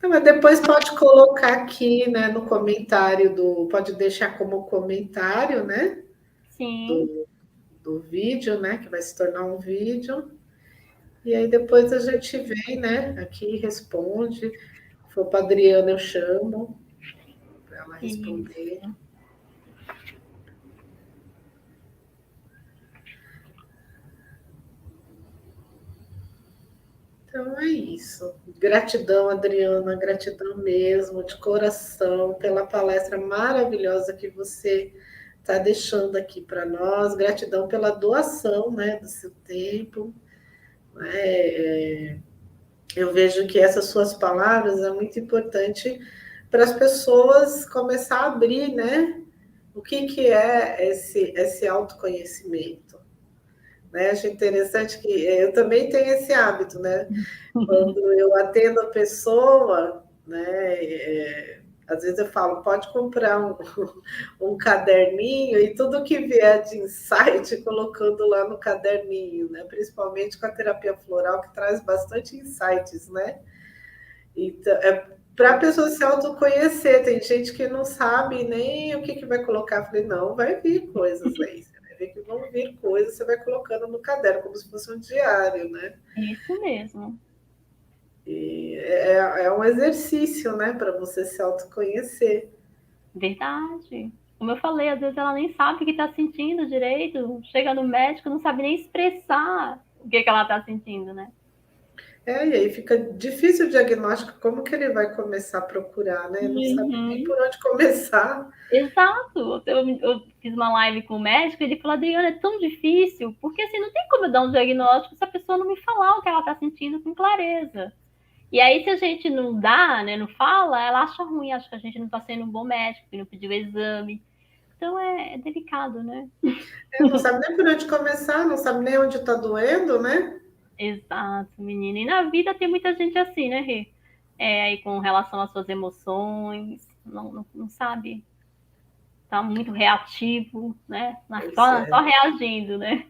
Speaker 1: Não, mas depois pode colocar aqui, né, no comentário do. Pode deixar como comentário, né?
Speaker 2: Sim.
Speaker 1: Do vídeo, né? Que vai se tornar um vídeo. E aí depois a gente vem, né? Aqui responde. Se for para Adriana, eu chamo para ela responder.
Speaker 2: Isso.
Speaker 1: Então é isso. Gratidão, Adriana, gratidão mesmo, de coração, pela palestra maravilhosa que você está deixando aqui para nós. Gratidão pela doação, né, do seu tempo. Eu vejo que essas suas palavras é muito importante para as pessoas começar a abrir, né? O que é esse autoconhecimento? né? Acho interessante que eu também tenho esse hábito, né? Quando eu atendo a pessoa, né? Às vezes eu falo, pode comprar um caderninho e tudo que vier de insight colocando lá no caderninho, né? Principalmente com a terapia floral, que traz bastante insights, né? Então, para a pessoa se autoconhecer, tem gente que não sabe nem o que vai colocar. Eu falei, não, vai vir coisas aí. Você vai ver que vão vir coisas, você vai colocando no caderno, como se fosse um diário, né?
Speaker 2: Isso mesmo.
Speaker 1: E é um exercício, né, para você se autoconhecer.
Speaker 2: Verdade. Como eu falei, às vezes ela nem sabe o que está sentindo direito. Chega no médico, não sabe nem expressar o que ela está sentindo, né?
Speaker 1: E aí fica difícil o diagnóstico, como que ele vai começar a procurar, né? Não sabe nem
Speaker 2: Uhum.
Speaker 1: por onde começar.
Speaker 2: Exato. Eu fiz uma live com o médico e ele falou, Adriana, é tão difícil, porque assim, não tem como eu dar um diagnóstico se a pessoa não me falar o que ela está sentindo com clareza. E aí, se a gente não dá, né, não fala, ela acha ruim, acha que a gente não está sendo um bom médico, que não pediu exame. Então é delicado, né?
Speaker 1: Não sabe nem por onde começar, não sabe nem onde está doendo, né?
Speaker 2: Exato, menina. E na vida tem muita gente assim, né, Rê? Aí com relação às suas emoções, não sabe, tá muito reativo, né?
Speaker 1: Pois
Speaker 2: Só
Speaker 1: é.
Speaker 2: reagindo, né?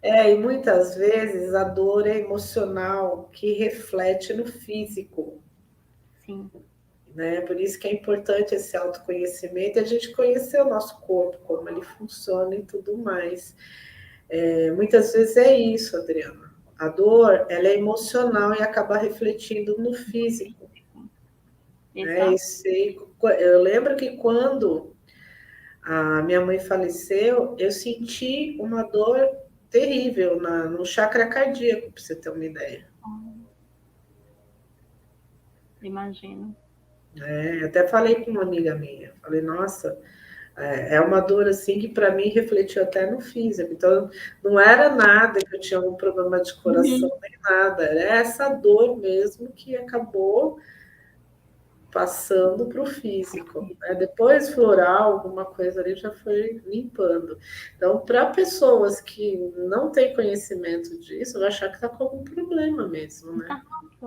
Speaker 1: E muitas vezes a dor é emocional que reflete no físico,
Speaker 2: Sim.
Speaker 1: né? Por isso que é importante esse autoconhecimento e a gente conhecer o nosso corpo, como ele funciona e tudo mais. Muitas vezes é isso, Adriana. A dor, ela é emocional e acaba refletindo no físico, né?
Speaker 2: Exato.
Speaker 1: Eu lembro que quando a minha mãe faleceu, eu senti uma dor terrível no chakra cardíaco, para você ter uma ideia.
Speaker 2: Imagino.
Speaker 1: Até falei com uma amiga minha, falei, nossa, é uma dor assim que para mim refletiu até no físico. Então, não era nada que eu tinha algum problema de coração,
Speaker 2: Uhum.
Speaker 1: nem nada, era essa dor mesmo que acabou passando para o físico. Né? Depois, floral, alguma coisa ali já foi limpando. Então, para pessoas que não têm conhecimento disso, vai achar que está com algum problema mesmo, né?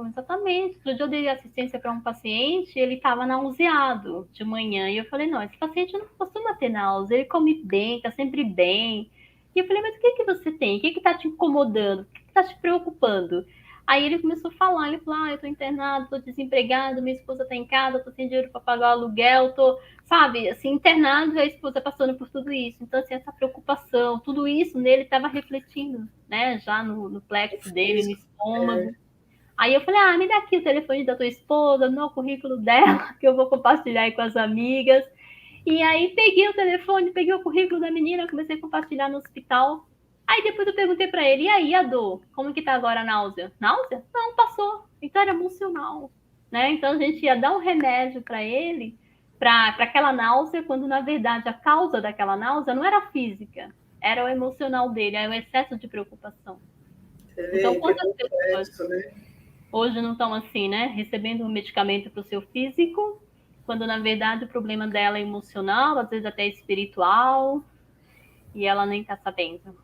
Speaker 2: Exatamente. Outro dia eu dei assistência para um paciente, ele estava nauseado de manhã. E eu falei, não, esse paciente não costuma ter náusea, ele come bem, está sempre bem. E eu falei, mas o que você tem? O que está te incomodando? O que está te preocupando? Aí ele começou a falar, ele falou, eu estou internado, estou desempregado, minha esposa está em casa, estou sem dinheiro para pagar o aluguel, estou, sabe, assim, internado e a esposa passando por tudo isso. Então, assim, essa preocupação, tudo isso nele estava refletindo, né, já no plexo dele, no estômago. Aí eu falei, me dá aqui o telefone da tua esposa, no currículo dela, que eu vou compartilhar aí com as amigas. E aí peguei o telefone, peguei o currículo da menina, comecei a compartilhar no hospital. Aí depois eu perguntei para ele, e aí, a dor? Como que tá agora a náusea? Náusea? Não, passou. Então era emocional, né? Então a gente ia dar um remédio para ele, para aquela náusea, quando na verdade a causa daquela náusea não era física, era o emocional dele, era o excesso de preocupação.
Speaker 1: Você
Speaker 2: Então,
Speaker 1: vê que é
Speaker 2: quantas pessoas
Speaker 1: complexo, né?
Speaker 2: hoje não estão assim, né? Recebendo um medicamento para o seu físico, quando na verdade o problema dela é emocional, às vezes até espiritual, e ela nem está sabendo.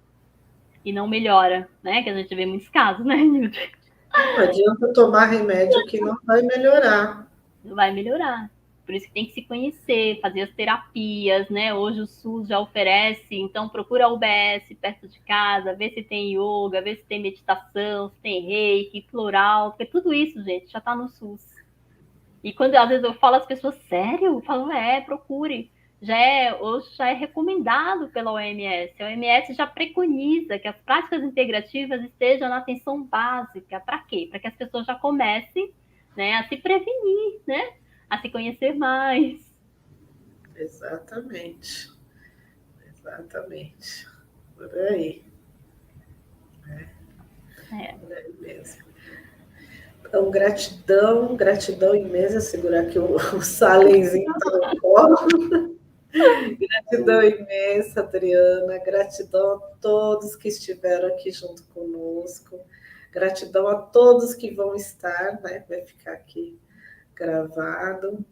Speaker 2: E não melhora, né? Que a gente vê muitos casos, né, Nilde?
Speaker 1: Não adianta tomar remédio que não vai melhorar.
Speaker 2: Não vai melhorar. Por isso que tem que se conhecer, fazer as terapias, né? Hoje o SUS já oferece, então procura a UBS perto de casa, vê se tem yoga, vê se tem meditação, se tem reiki, floral, porque tudo isso, gente, já está no SUS. E quando às vezes eu falo, as pessoas, sério? Eu falo, procure. Hoje já é recomendado pela OMS. A OMS já preconiza que as práticas integrativas estejam na atenção básica. Para quê? Para que as pessoas já comecem, né, a se prevenir, né? A se conhecer mais.
Speaker 1: Exatamente. Exatamente. Por aí.
Speaker 2: É.
Speaker 1: Por aí mesmo. Então, gratidão, gratidão imensa. Segurar aqui o Salenzinho está no colo. Gratidão imensa, Adriana. Gratidão a todos que estiveram aqui junto conosco. Gratidão a todos que vão estar, né? Vai ficar aqui gravado.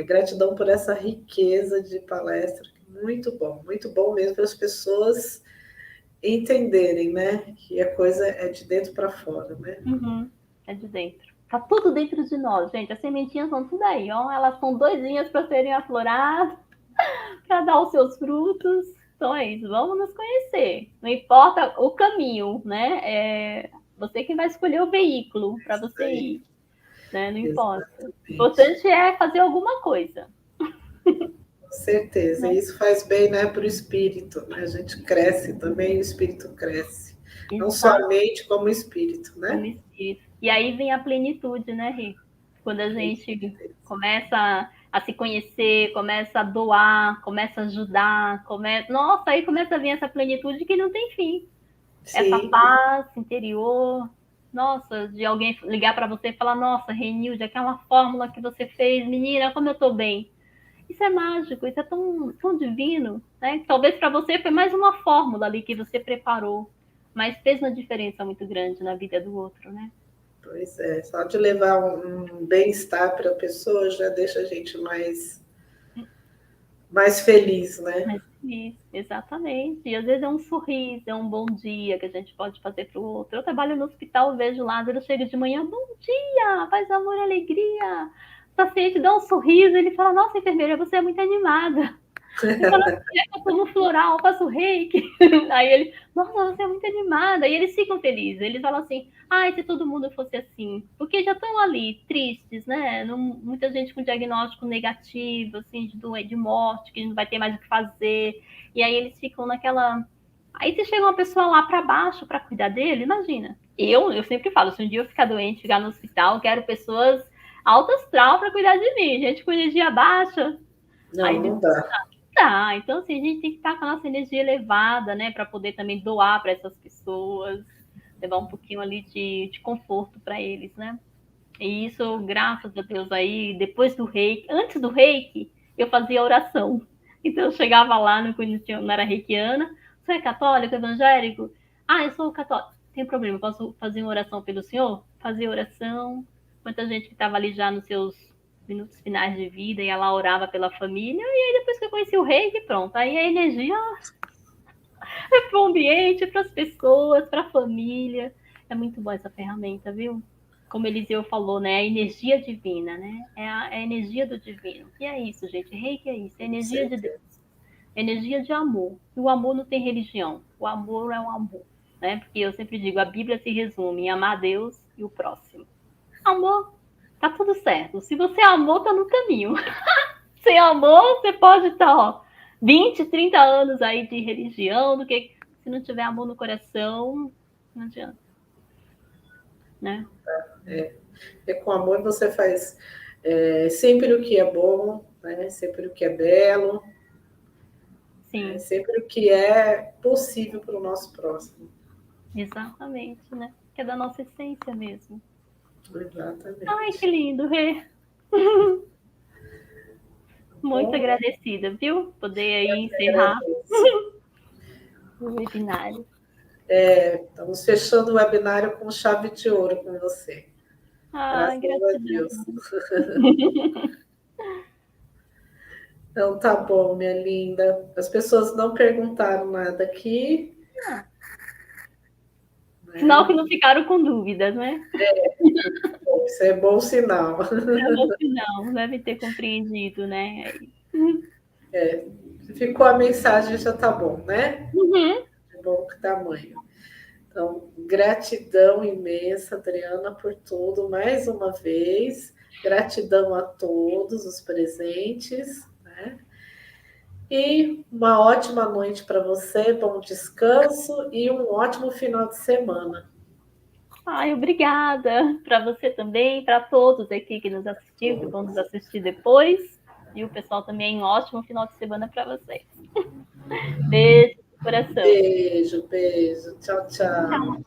Speaker 1: Gratidão por essa riqueza de palestra. Muito bom mesmo para as pessoas entenderem, né? Que a coisa é de dentro para fora, né?
Speaker 2: Uhum. É de dentro. Tá tudo dentro de nós, gente. As sementinhas estão tudo aí, ó. Elas são doidinhas para serem afloradas, para dar os seus frutos. Então é isso, vamos nos conhecer. Não importa o caminho, né? É você que vai escolher o veículo para você ir, né? Não importa. O importante é fazer alguma coisa.
Speaker 1: Com certeza, e isso faz bem, né, para o espírito, né? A gente cresce também, o espírito cresce. Não só a mente, como o espírito, né?
Speaker 2: Como espírito. E aí vem a plenitude, né, Rê? Quando a gente começa a se conhecer, começa a doar, começa a ajudar, nossa, aí começa a vir essa plenitude que não tem fim. Sim. Essa paz interior, nossa, de alguém ligar para você e falar, nossa, Renilde, aquela fórmula que você fez, menina, como eu tô bem. Isso é mágico, isso é tão divino, né? Talvez para você foi mais uma fórmula ali que você preparou, mas fez uma diferença muito grande na vida do outro, né?
Speaker 1: Pois é, só de levar um bem-estar para a pessoa já deixa a gente mais feliz, né?
Speaker 2: Mais feliz, exatamente. E às vezes é um sorriso, é um bom dia que a gente pode fazer para o outro. Eu trabalho no hospital, vejo Lázaro, chega de manhã, bom dia, paz, amor, alegria. O paciente dá um sorriso, ele fala, nossa, enfermeira, você é muito animada. Eu falo, eu como floral, faço reiki. Aí ele, nossa, você é muito animada. E eles ficam felizes. Eles falam assim, ai, se todo mundo fosse assim. Porque já estão ali, tristes, né? Muita gente com diagnóstico negativo, assim, de morte, que não vai ter mais o que fazer. E aí eles ficam naquela... Aí se chega uma pessoa lá para baixo para cuidar dele, imagina. Eu sempre falo, se um dia eu ficar doente, ficar no hospital, quero pessoas alto astral para cuidar de mim. Gente com energia baixa.
Speaker 1: Não,
Speaker 2: aí
Speaker 1: não dá.
Speaker 2: Tá, então assim, a gente tem que estar com a nossa energia elevada, né, para poder também doar para essas pessoas, levar um pouquinho ali de conforto para eles, né? E isso, graças a Deus aí, depois do reiki, antes do reiki, eu fazia oração. Então eu chegava lá, não era reikiana, você é católico, evangélico? Ah, eu sou católico. Tem problema, posso fazer uma oração pelo senhor? Fazer oração. Muita gente que estava ali já nos seus minutos finais de vida e ela orava pela família, e aí depois que eu conheci o reiki, pronto, aí a energia é para o ambiente, para as pessoas, para a família. É muito boa essa ferramenta, viu? Como Eliseu falou, né? A energia divina, né? É a energia do divino. E é isso, gente. Reiki é isso. É energia de Deus. Energia de amor. E o amor não tem religião. O amor é o amor. Né? Porque eu sempre digo, a Bíblia se resume em amar Deus e o próximo. Amor, tá tudo certo. Se você amou, tá no caminho. Sem amor, você pode estar, ó, 20, 30 anos aí de religião, do que se não tiver amor no coração, não adianta. Né?
Speaker 1: É com amor você faz sempre o que é bom, né? Sempre o que é belo,
Speaker 2: Sim.
Speaker 1: Sempre o que é possível para o nosso próximo.
Speaker 2: Exatamente, né? Que é da nossa essência mesmo.
Speaker 1: Exatamente.
Speaker 2: Ai, que lindo, Rê. Muito agradecida, viu? Poder aí encerrar o webinário.
Speaker 1: Estamos fechando o webinário com chave de ouro com você.
Speaker 2: Ah, graças a Deus.
Speaker 1: Então tá bom, minha linda. As pessoas não perguntaram nada aqui.
Speaker 2: Sinal que não ficaram com dúvidas, né?
Speaker 1: Isso é bom sinal.
Speaker 2: É bom sinal, deve ter compreendido, né?
Speaker 1: Ficou a mensagem, já tá bom, né?
Speaker 2: Uhum.
Speaker 1: De bom tamanho. Então, gratidão imensa, Adriana, por tudo, mais uma vez. Gratidão a todos os presentes, né? E uma ótima noite para você, bom descanso e um ótimo final de semana.
Speaker 2: Ai, obrigada para você também, para todos aqui que nos assistiu, que vão nos assistir depois. E o pessoal também, um ótimo final de semana para vocês. Beijo no coração.
Speaker 1: Beijo, beijo. Tchau, tchau.